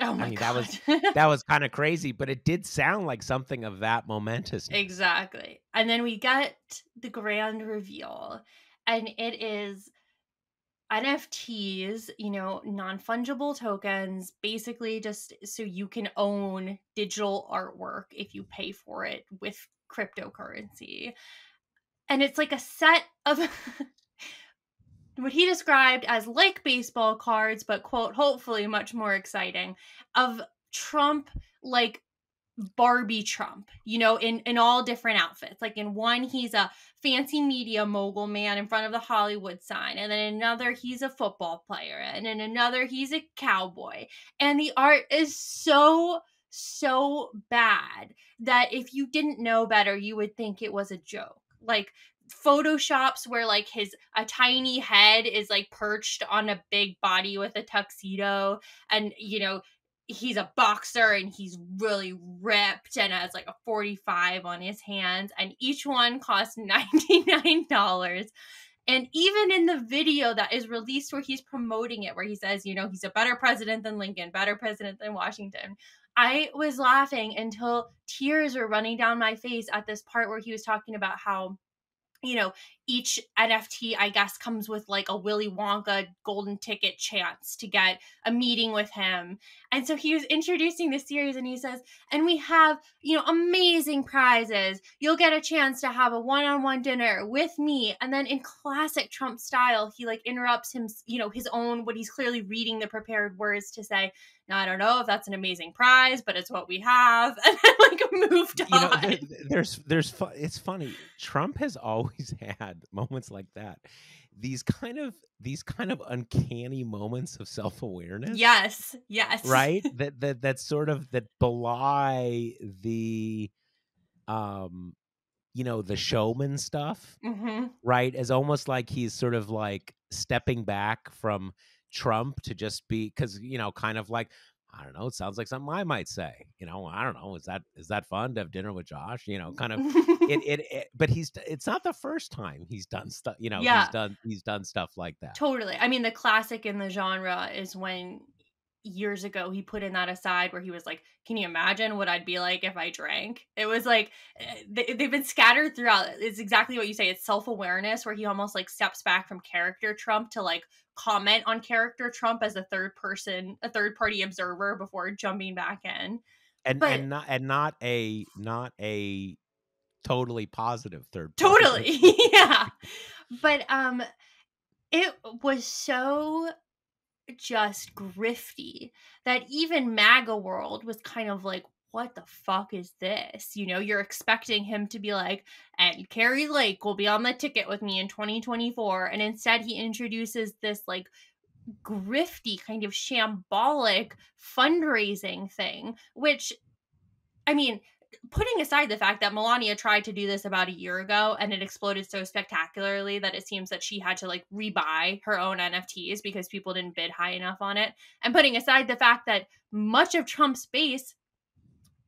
Oh my God. that was kind of crazy, but it did sound like something of that momentous. Exactly. And then we get the grand reveal, and it is NFTs, non-fungible tokens, basically just so you can own digital artwork if you pay for it with cryptocurrency. And it's like a set of what he described as like baseball cards, but quote, hopefully much more exciting, of Trump, like Barbie Trump, in all different outfits. Like in one, he's a fancy media mogul man in front of the Hollywood sign. And then in another, he's a football player. And in another, he's a cowboy. And the art is so bad that if you didn't know better, you would think it was a joke. Like photoshops where like a tiny head is like perched on a big body with a tuxedo, and he's a boxer and he's really ripped and has like a 45 on his hands, and each one costs $99. And even in the video that is released where he's promoting it, where he says, he's a better president than Lincoln, better president than Washington, I was laughing until tears were running down my face at this part where he was talking about how you know, each NFT, I guess, comes with like a Willy Wonka golden ticket chance to get a meeting with him. And so he was introducing the series and he says, and we have, you know, amazing prizes. You'll get a chance to have a one-on-one dinner with me. And then in classic Trump style, he like interrupts him, you know, his own, what he's clearly reading the prepared words to say, now, I don't know if that's an amazing prize, but it's what we have. And then like moved You know, on. it's funny. Trump has always had moments like that. These kind of uncanny moments of self-awareness. Yes. Right? That sort of that belie the you know, the showman stuff, Mm-hmm. right? As almost like he's sort of like stepping back from Trump to just be, because, you know, kind of like, I don't know, it sounds like something I might say. You know, I don't know, is that fun to have dinner with Josh? You know, kind of but it's not the first time he's done stuff, you know, Yeah, he's done stuff like that. totally. I mean, the classic in the genre is when years ago he put in that aside where he was like, can you imagine what I'd be like if I drank? It was like they've been scattered throughout. It's exactly what you say. It's self-awareness where he almost like steps back from character Trump to like comment on character Trump as a third party observer before jumping back in. But And not a totally positive third party. totally. Yeah. But it was so just grifty that even MAGA world was kind of like, what the fuck is this? You know, you're expecting him to be like, and Carrie Lake will be on the ticket with me in 2024. And instead, he introduces this like grifty, kind of shambolic fundraising thing, which, I mean, putting aside the fact that Melania tried to do this about a year ago and it exploded so spectacularly that it seems that she had to like rebuy her own NFTs because people didn't bid high enough on it. And putting aside the fact that much of Trump's base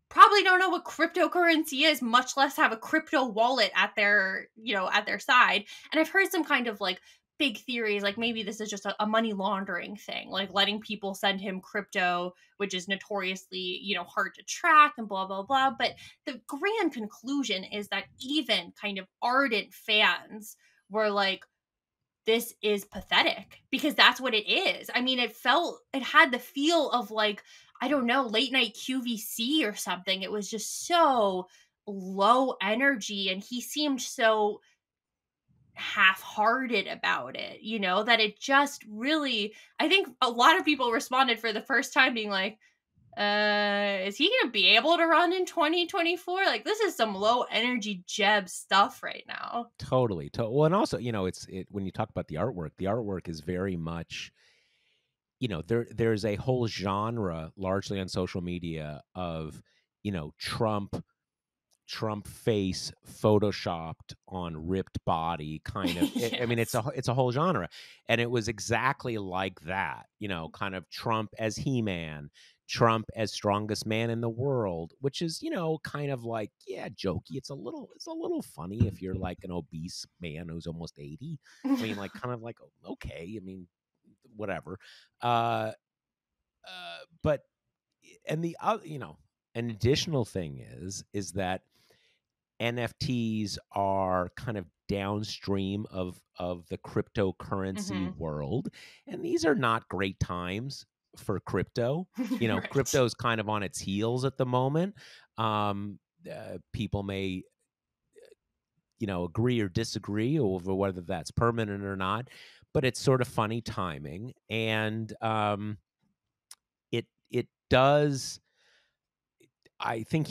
probably don't know what cryptocurrency is, much less have a crypto wallet at their, you know, at their side. And I've heard some kind of like big theories, like maybe this is just a money laundering thing, like letting people send him crypto, which is notoriously, you know, hard to track and blah, blah, blah. But the grand conclusion is that even kind of ardent fans were like, this is pathetic, because that's what it is. I mean, it had the feel of like, I don't know, late night QVC or something. It was just so low energy and he seemed so half-hearted about it, you know, that it just really, I think a lot of people responded for the first time being like, is he gonna be able to run in 2024? Like, this is some low energy Jeb stuff right now. Totally. Well, and also, you know, when you talk about the artwork is very much, you know, there's a whole genre largely on social media of, you know, Trump face photoshopped on ripped body kind of. I mean, it's a whole genre, and it was exactly like that, you know, kind of Trump as He-Man, Trump as strongest man in the world, which is, you know, kind of like, yeah, jokey. It's a little funny if you're like an obese man who's almost 80. I mean, like, kind of like, okay, I mean, whatever. But and the other, you know, an additional thing is that NFTs are kind of downstream of the cryptocurrency world, and these are not great times for crypto. You know, Right. crypto's kind of on its heels at the moment. People may, you know, agree or disagree over whether that's permanent or not, but it's sort of funny timing, and it does. I think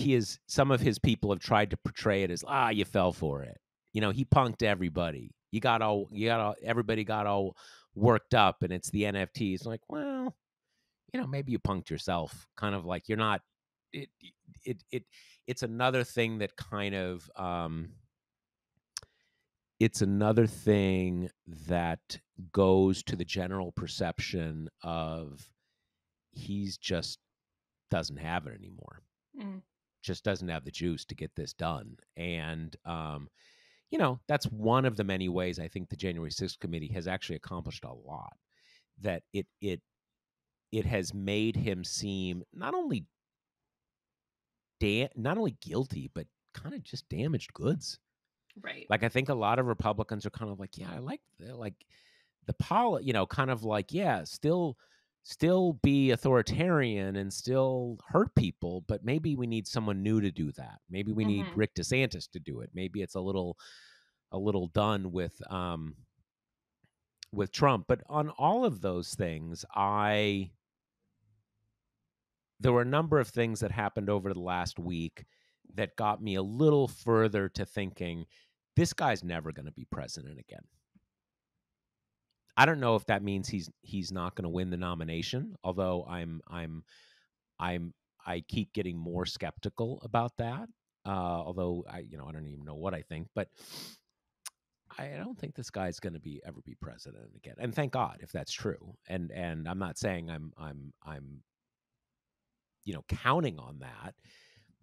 some of his people have tried to portray it as, you fell for it. You know, he punked everybody. Everybody got all worked up, and it's the NFTs. Like, well, you know, maybe you punked yourself. Kind of like, you're not. It's another thing that kind of. It's another thing that goes to the general perception of he's just doesn't have it anymore. Just doesn't have the juice to get this done. And, you know, that's one of the many ways I think the January 6th committee has actually accomplished a lot. That it has made him seem not only guilty, but kind of just damaged goods. Right. Like, I think a lot of Republicans are kind of like, yeah, I like the you know, kind of like, yeah, still be authoritarian and still hurt people, but maybe we need someone new to do that. Maybe we need Mm-hmm. Rick DeSantis to do it. Maybe it's a little done with Trump. But on all of those things, there were a number of things that happened over the last week that got me a little further to thinking this guy's never going to be president again. I don't know if that means he's not going to win the nomination, although I keep getting more skeptical about that. Although I don't even know what I think, but I don't think this guy's going to ever be president again. And thank God if that's true. And I'm not saying I'm counting on that,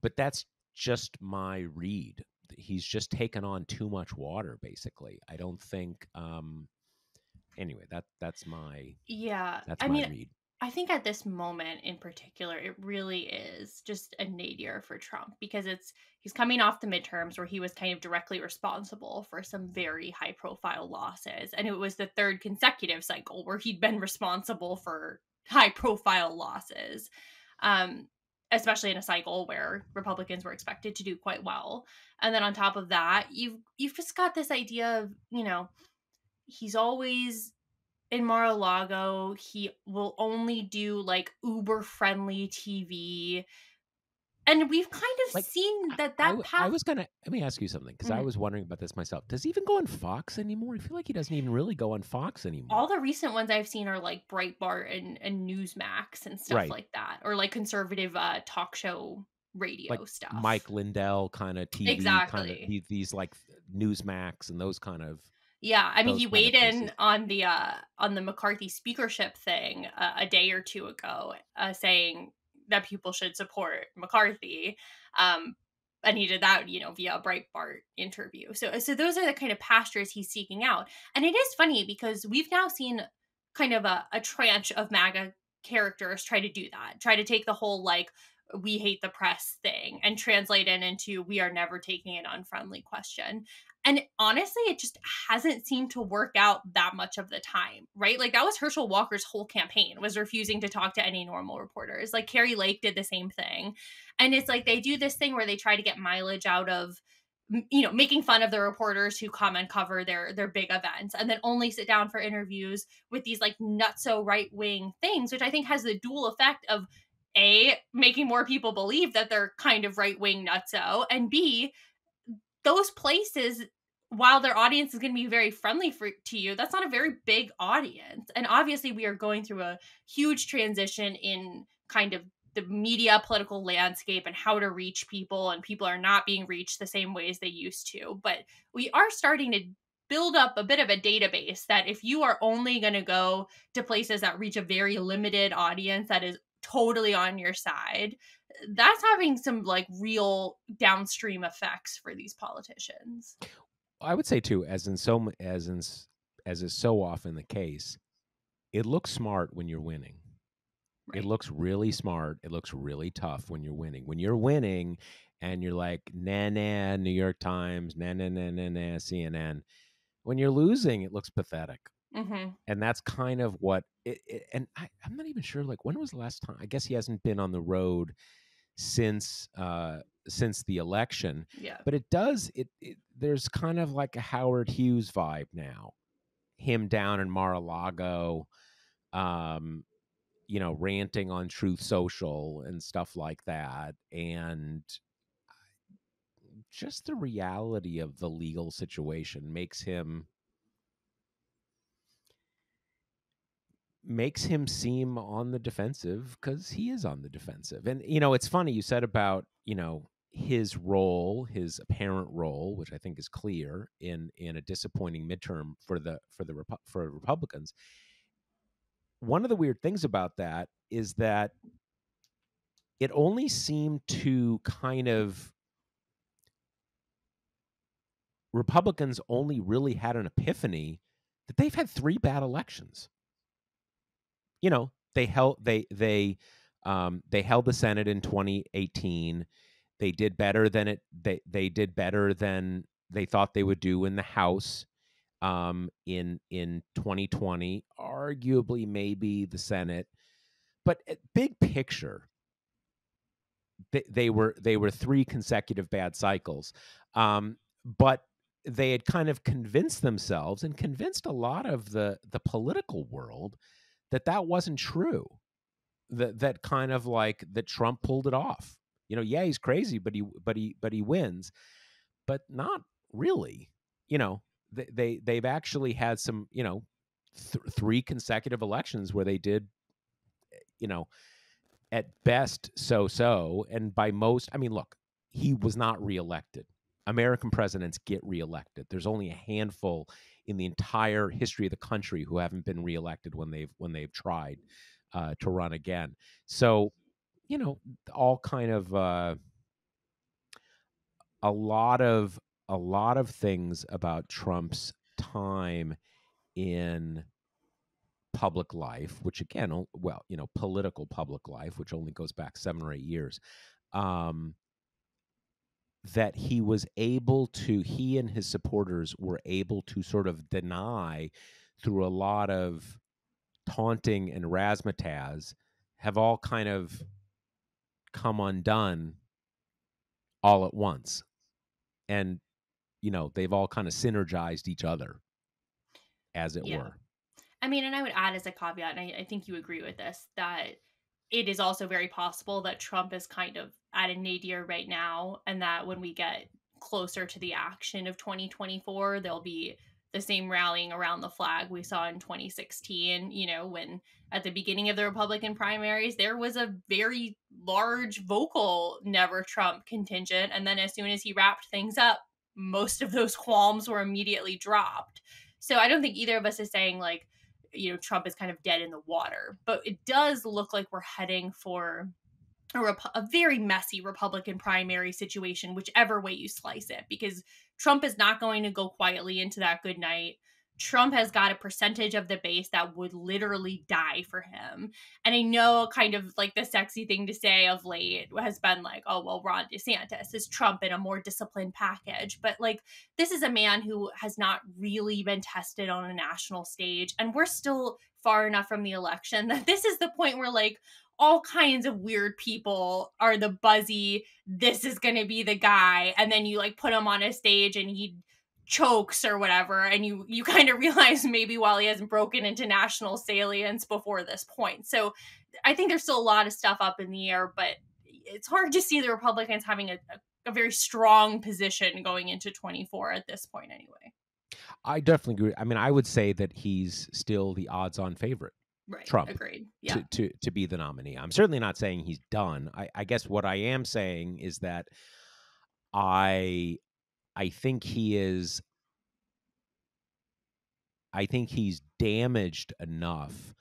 but that's just my read. He's just taken on too much water, basically. I don't think. Anyway, that's my Yeah. that's my read. I think at this moment in particular, it really is just a nadir for Trump because he's coming off the midterms where he was kind of directly responsible for some very high profile losses. And it was the third consecutive cycle where he'd been responsible for high profile losses. Especially in a cycle where Republicans were expected to do quite well. And then on top of that, you've just got this idea of, he's always in Mar-a-Lago. He will only do like Uber friendly TV. And we've kind of seen that path. I was gonna let me ask you something because I was wondering about this myself. Does he even go on Fox anymore? I feel like he doesn't even really go on Fox anymore. All the recent ones I've seen are like Breitbart and Newsmax and stuff like that, or like conservative talk show radio like stuff. Mike Lindell kind of TV, exactly. kind of these like Newsmax and those kind of. Yeah, I mean, he weighed in on the McCarthy speakership thing a day or two ago, saying that people should support McCarthy, and he did that, via a Breitbart interview. So those are the kind of pastures he's seeking out, and it is funny because we've now seen kind of a tranche of MAGA characters try to do that, try to take the whole like we hate the press thing and translate it into we are never taking an unfriendly question. And honestly, it just hasn't seemed to work out that much of the time, right? Like that was Herschel Walker's whole campaign, was refusing to talk to any normal reporters. Like Carrie Lake did the same thing. And it's like they do this thing where they try to get mileage out of, making fun of the reporters who come and cover their big events and then only sit down for interviews with these like nutso right-wing things, which I think has the dual effect of A, making more people believe that they're kind of right-wing nutso, and B, those places, while their audience is going to be very friendly to you, that's not a very big audience. And obviously we are going through a huge transition in kind of the media political landscape and how to reach people, and people are not being reached the same ways they used to. But we are starting to build up a bit of a database that if you are only going to go to places that reach a very limited audience that is totally on your side, that's having some like real downstream effects for these politicians. I would say too, as is so often the case, it looks smart when you're winning. Right. It looks really smart. It looks really tough when you're winning. When you're winning and you're like, nah, New York Times, nah, CNN. When you're losing, it looks pathetic. Mm-hmm. And that's kind of what and I'm not even sure, like, when was the last time? I guess he hasn't been on the road since the election. Yeah. But there's kind of like a Howard Hughes vibe now. Him down in Mar-a-Lago, ranting on Truth Social and stuff like that. And just the reality of the legal situation makes him seem on the defensive, because he is on the defensive. And, it's funny you said about, his role, his apparent role, which I think is clear in a disappointing midterm for Republicans. One of the weird things about that is that it only seemed to kind of, Republicans only really had an epiphany that they've had 3 bad elections. They held the Senate in 2018. They did better than they thought they would do in the House in 2020, arguably maybe the Senate, but big picture, they were 3 consecutive bad cycles. But they had kind of convinced themselves and convinced a lot of the political world that that wasn't true. That kind of like that Trump pulled it off. Yeah, he's crazy, but he wins, but not really. They've actually had some, 3 consecutive elections where they did, at best so, and by most, I mean, look, he was not reelected. American presidents get reelected. There's only a handful in the entire history of the country who haven't been reelected when they've tried to run again. So, all kind of a lot of things about Trump's time in public life, which again, well, political public life, which only goes back 7 or 8 years, that he and his supporters were able to sort of deny through a lot of taunting and razzmatazz, have all kind of come undone all at once. And, they've all kind of synergized each other, as it were. I mean, and I would add as a caveat, and I think you agree with this, that it is also very possible that Trump is kind of at a nadir right now, and that when we get closer to the action of 2024, there'll be the same rallying around the flag we saw in 2016, when at the beginning of the Republican primaries, there was a very large vocal Never Trump contingent. And then as soon as he wrapped things up, most of those qualms were immediately dropped. So I don't think either of us is saying like, Trump is kind of dead in the water, but it does look like we're heading for a very messy Republican primary situation, whichever way you slice it, because Trump is not going to go quietly into that good night. Trump has got a percentage of the base that would literally die for him. And I know kind of like the sexy thing to say of late has been like, oh, well, Ron DeSantis is Trump in a more disciplined package. But like, this is a man who has not really been tested on a national stage. And we're still far enough from the election that this is the point where like, all kinds of weird people are the buzzy, this is going to be the guy. And then you like put him on a stage and he chokes or whatever. And you kind of realize maybe while he hasn't broken into national salience before this point. So I think there's still a lot of stuff up in the air, but it's hard to see the Republicans having a very strong position going into 24 at this point anyway. I definitely agree. I mean, I would say that he's still the odds-on favorite. Right. Trump. Agreed. Yeah. To be the nominee. I'm certainly not saying he's done. I guess what I am saying is that I think he's damaged enough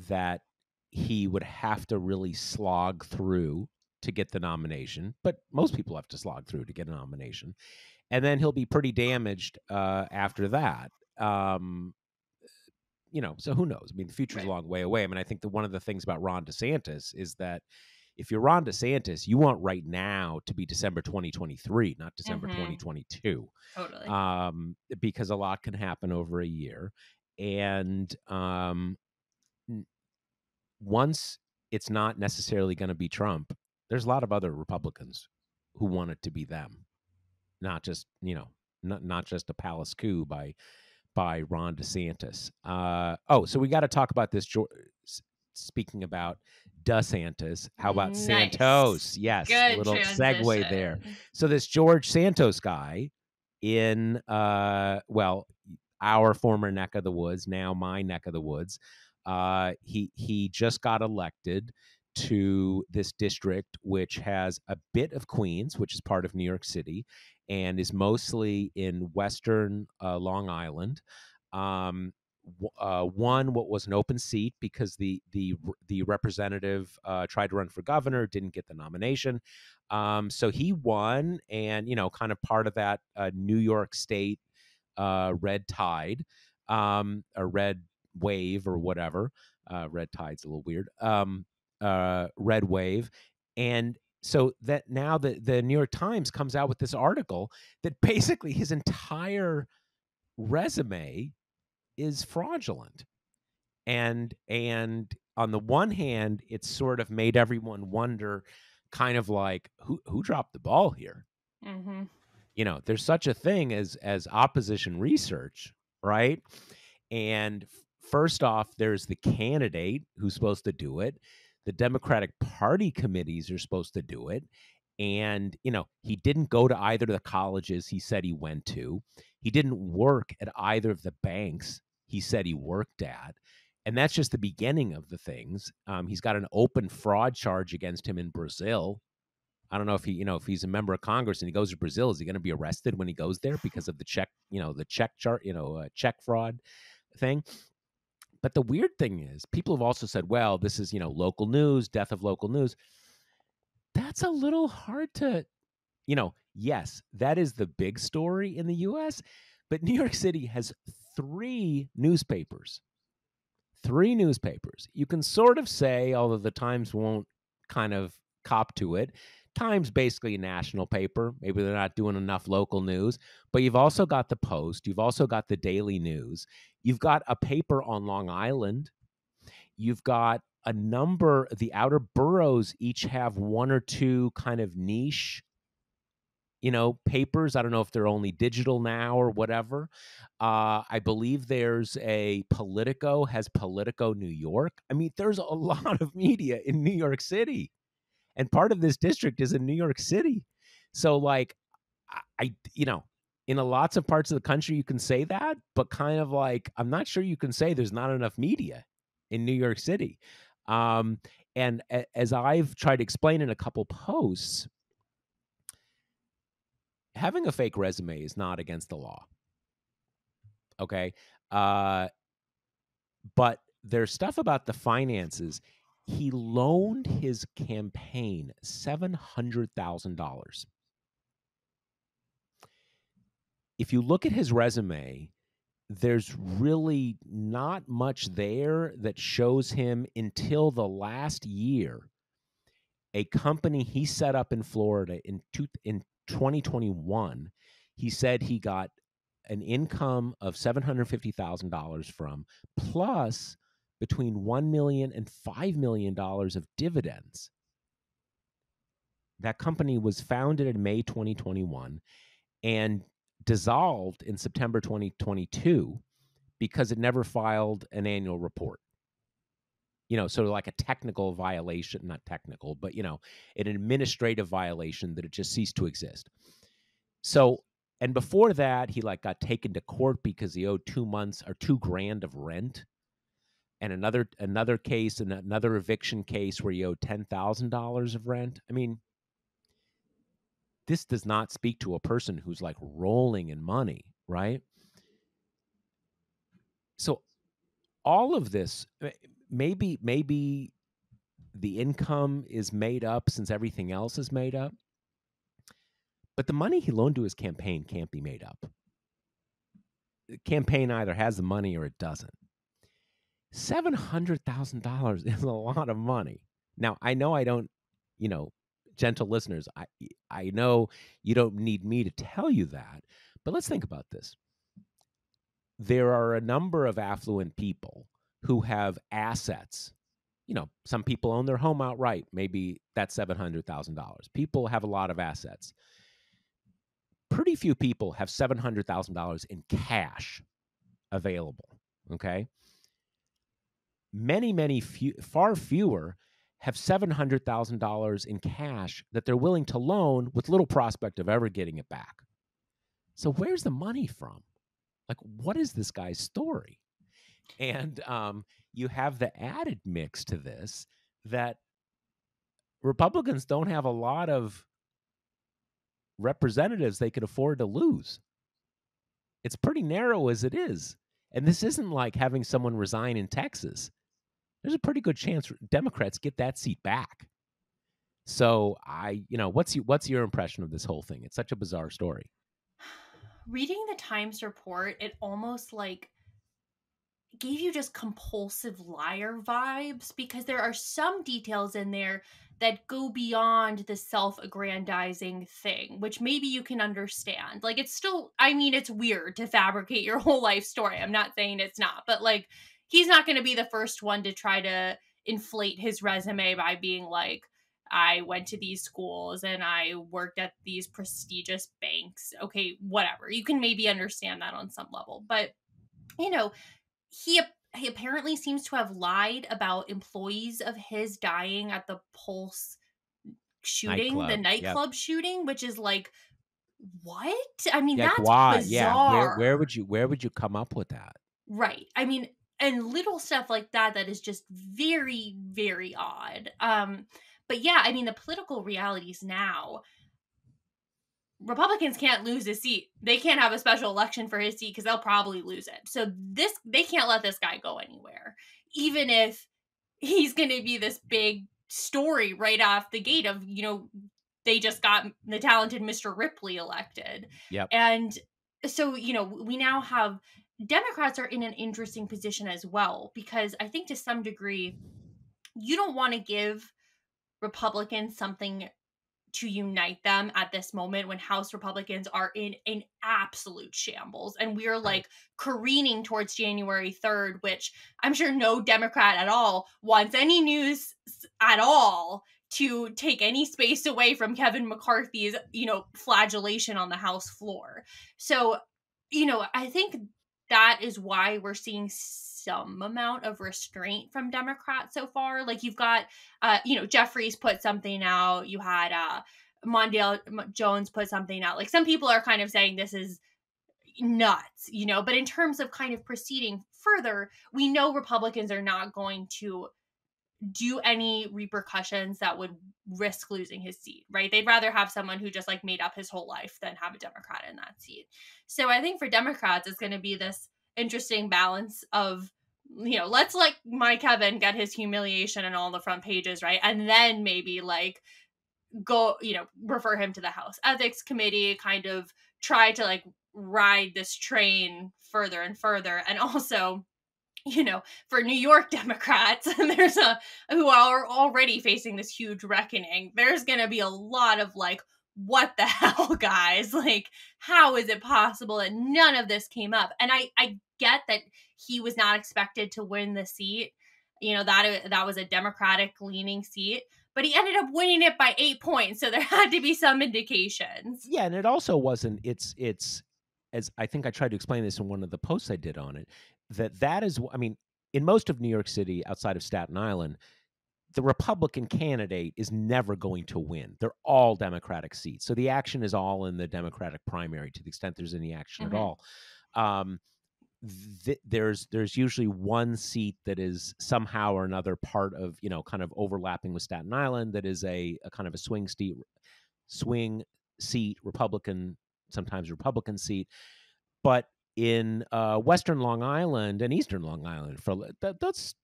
that he would have to really slog through to get the nomination. But most people have to slog through to get a nomination. And then he'll be pretty damaged after that. So who knows? I mean, the future's a long way away. I mean, I think that one of the things about Ron DeSantis is that if you're Ron DeSantis, you want right now to be December 2023, not December 2022. Totally. Because a lot can happen over a year. And once it's not necessarily going to be Trump, there's a lot of other Republicans who want it to be them, not just, not just a palace coup by Ron DeSantis. So we got to talk about this. Speaking about DeSantis, how about Santos? Yes, good a little transition. Segue there. So this George Santos guy in, our former neck of the woods, now my neck of the woods, he just got elected to this district, which has a bit of Queens, which is part of New York City, and is mostly in Western Long Island. Won what was an open seat because the representative tried to run for governor, didn't get the nomination. So he won, and kind of part of that New York State red tide, a red wave or whatever. Red tide's a little weird. Red wave, and So that now the New York Times comes out with this article that basically his entire resume is fraudulent. And on the one hand, it's sort of made everyone wonder, kind of like, who dropped the ball here? Mm-hmm. You know, there's such a thing as opposition research, right? And first off, there's the candidate who's supposed to do it. The Democratic Party committees are supposed to do it. And, you know, he didn't go to either of the colleges he said he went to. He didn't work at either of the banks he said he worked at. And that's just the beginning of the things. He's got an open fraud charge against him in Brazil. I don't know if he, you know, if he's a member of Congress and he goes to Brazil, is he going to be arrested when he goes there because of the check, you know, the check chart, check fraud thing? But the weird thing is, people have also said, well, this is, you know, local news, death of local news. That's a little hard to, you know, yes, that is the big story in the US, but New York City has three newspapers. You can sort of say, although the Times won't kind of cop to it, Times basically a national paper. Maybe they're not doing enough local news, but you've also got the Post. You've also got the Daily News. You've got a paper on Long Island. You've got a number, the outer boroughs each have one or two kind of niche, you know, papers. I don't know if they're only digital now or whatever. I believe there's a Politico, has Politico New York. I mean, there's a lot of media in New York City. And part of this district is in New York City. So, like, I you know, in lots of parts of the country, you can say that, but kind of like, I'm not sure you can say there's not enough media in New York City. And as I've tried to explain in a couple posts, having a fake resume is not against the law. Okay. But there's stuff about the finances. He loaned his campaign $700,000. If you look at his resume, there's really not much there that shows him until the last year. A company he set up in Florida in 2021, he said he got an income of $750,000 from, plus between $1 million and $5 million of dividends. That company was founded in May 2021 and dissolved in September 2022 because it never filed an annual report. You know, sort of like a technical violation, not technical, but, you know, an administrative violation that it just ceased to exist. So, and before that, he like got taken to court because he owed 2 months or $2,000 of rent. And another case, and another eviction case where he owed $10,000 of rent. I mean, this does not speak to a person who's like rolling in money, right? So all of this, maybe the income is made up since everything else is made up, but the money he loaned to his campaign can't be made up. The campaign either has the money or it doesn't. $700,000 is a lot of money. Now, I know I don't, you know, gentle listeners, I know you don't need me to tell you that, but let's think about this. There are a number of affluent people who have assets. You know, some people own their home outright. Maybe that's $700,000. People have a lot of assets. Pretty few people have $700,000 in cash available. Okay. Far fewer have $700,000 in cash that they're willing to loan with little prospect of ever getting it back. So where's the money from? Like, what is this guy's story? And you have the added mix to this that Republicans don't have a lot of representatives they could afford to lose. It's pretty narrow as it is. And this isn't like having someone resign in Texas. There's a pretty good chance Democrats get that seat back. So what's your impression of this whole thing? It's such a bizarre story. Reading the Times report, it almost like gave you just compulsive liar vibes, because there are some details in there that go beyond the self-aggrandizing thing, which maybe you can understand. Like, it's still, I mean, it's weird to fabricate your whole life story. I'm not saying it's not, but like, he's not going to be the first one to try to inflate his resume by being like, I went to these schools and I worked at these prestigious banks. Okay, whatever. You can maybe understand that on some level. But, you know, he apparently seems to have lied about employees of his dying at the Pulse shooting, the nightclub shooting, which is like, what? I mean, that's why? bizarre. Where would you come up with that? Right. I mean, and little stuff like that is just very, very odd. But yeah, I mean, the political realities now, Republicans can't lose a seat. They can't have a special election for his seat because they'll probably lose it. So they can't let this guy go anywhere, even if he's going to be this big story right off the gate of, you know, they just got the talented Mr. Ripley elected. Yep. And so, you know, we now have Democrats are in an interesting position as well, because I think to some degree, you don't want to give Republicans something to unite them at this moment when House Republicans are in an absolute shambles. And we're like careening towards January 3rd, which I'm sure no Democrat at all wants any news at all to take any space away from Kevin McCarthy's, you know, flagellation on the House floor. So, you know, I think that is why we're seeing some amount of restraint from Democrats so far. Like, you've got, you know, Jeffries put something out. You had Mondale Jones put something out. Like, some people are kind of saying this is nuts, you know, but in terms of kind of proceeding further, we know Republicans are not going to do any repercussions that would risk losing his seat, right? They'd rather have someone who just like made up his whole life than have a Democrat in that seat. So I think for Democrats, it's going to be this interesting balance of, you know, let's let my Kevin get his humiliation and all the front pages, right? And then maybe like go, you know, refer him to the House Ethics Committee, kind of try to like ride this train further and further. And also, you know, for New York Democrats, there's who are already facing this huge reckoning. There's going to be a lot of like, what the hell, guys? Like, how is it possible that none of this came up? And I get that he was not expected to win the seat. You know, that was a Democratic leaning seat, but he ended up winning it by 8 points. So there had to be some indications. Yeah. And it also wasn't, it's, as I think I tried to explain this in one of the posts I did on it, that is, I mean, in most of New York City, outside of Staten Island, the Republican candidate is never going to win. They're all Democratic seats. So the action is all in the Democratic primary to the extent there's any action at all. There's usually one seat that is somehow or another part of, you know, kind of overlapping with Staten Island that is a kind of a swing seat, Republican, sometimes Republican seat. But in Western Long Island and Eastern Long Island, that's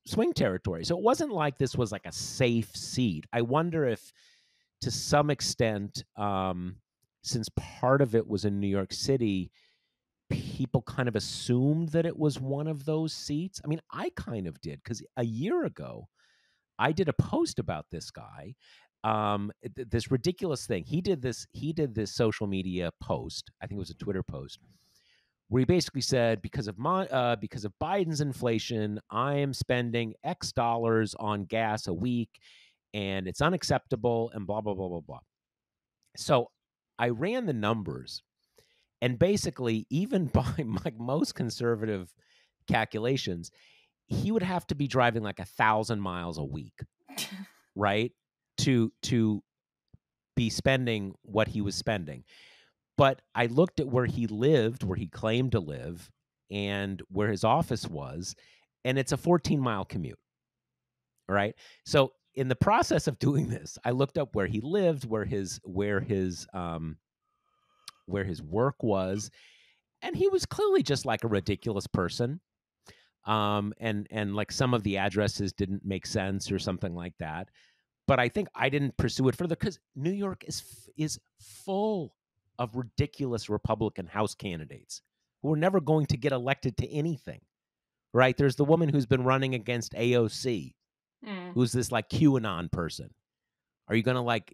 swing territory. So it wasn't like this was like a safe seat. I wonder if, to some extent, since part of it was in New York City, people kind of assumed that it was one of those seats. I mean, I kind of did, because a year ago, I did a post about this guy, this ridiculous thing. He did this social media post. I think it was a Twitter post, where he basically said, because of Biden's inflation, I am spending X dollars on gas a week, and it's unacceptable, and blah, blah, blah, blah, blah. So I ran the numbers, and basically, even by like most conservative calculations, he would have to be driving like 1,000 miles a week, right, to be spending what he was spending. But I looked at where he lived, where he claimed to live, and where his office was, and it's a 14-mile commute. All right. So in the process of doing this, I looked up where he lived, where his work was, and he was clearly just like a ridiculous person. And like some of the addresses didn't make sense or something like that. But I think I didn't pursue it further because New York is full of ridiculous Republican House candidates who are never going to get elected to anything, right? There's the woman who's been running against AOC, who's this like QAnon person. Are you going to like,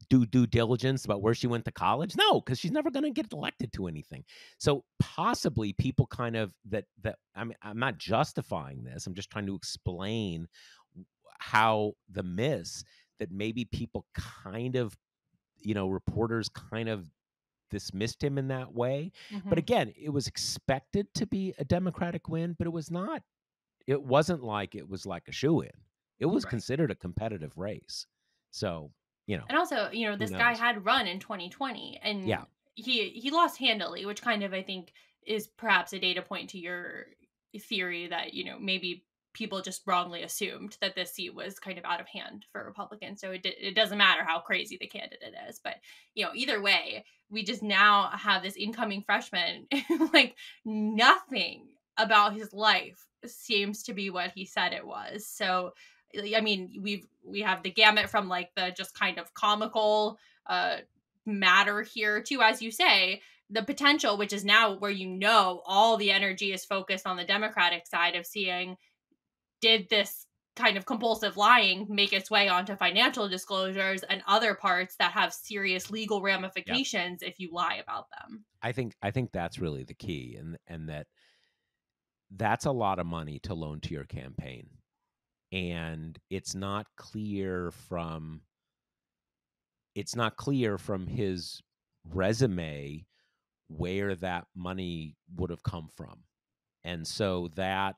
do due diligence about where she went to college? No, because she's never going to get elected to anything. So possibly people kind of that I'm not justifying this. I'm just trying to explain how the myths that maybe people kind of, reporters kind of dismissed him in that way. But again, it was expected to be a Democratic win, but it wasn't like it was like a shoo-in. It was considered a competitive race. So, and also, this guy had run in 2020 and he lost handily, which kind of, I think, is perhaps a data point to your theory that, maybe people just wrongly assumed that this seat was kind of out of hand for Republicans. So it doesn't matter how crazy the candidate is. But, either way, we just now have this incoming freshman, like nothing about his life seems to be what he said it was. So, I mean, we have the gamut from like the just kind of comical matter here to, as you say, the potential, which is now where all the energy is focused on the Democratic side of seeing, did this kind of compulsive lying make its way onto financial disclosures and other parts that have serious legal ramifications if you lie about them? I think that's really the key, and that's a lot of money to loan to your campaign. And it's not clear from his resume where that money would have come from. And so that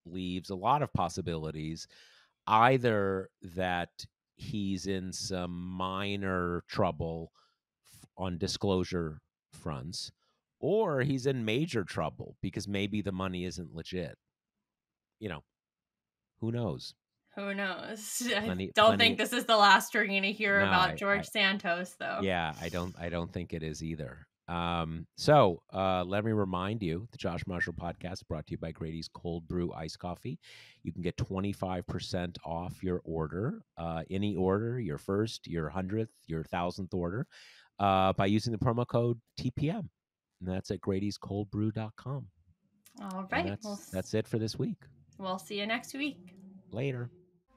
leaves a lot of possibilities, either that he's in some minor trouble on disclosure fronts, or he's in major trouble because maybe the money isn't legit. Who knows? Who knows? I don't think this is the last we're going to hear about George Santos, though. Yeah, I don't think it is either. So let me remind you, the Josh Marshall Podcast brought to you by Grady's Cold Brew Iced Coffee. You can get 25% off your order, any order, your first, your 100th, your 1,000th order, by using the promo code TPM. And that's at Grady'sColdBrew.com. All right. That's it for this week. We'll see you next week. Later.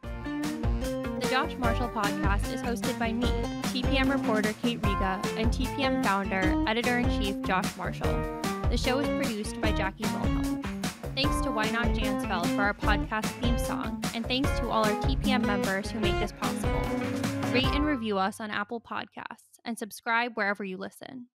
The Josh Marshall Podcast is hosted by me, TPM reporter Kate Riga, and TPM founder, editor-in-chief Josh Marshall. The show is produced by Jackie Wilhelm. Thanks to Why Not Jansfeld for our podcast theme song, and thanks to all our TPM members who make this possible. Rate and review us on Apple Podcasts, and subscribe wherever you listen.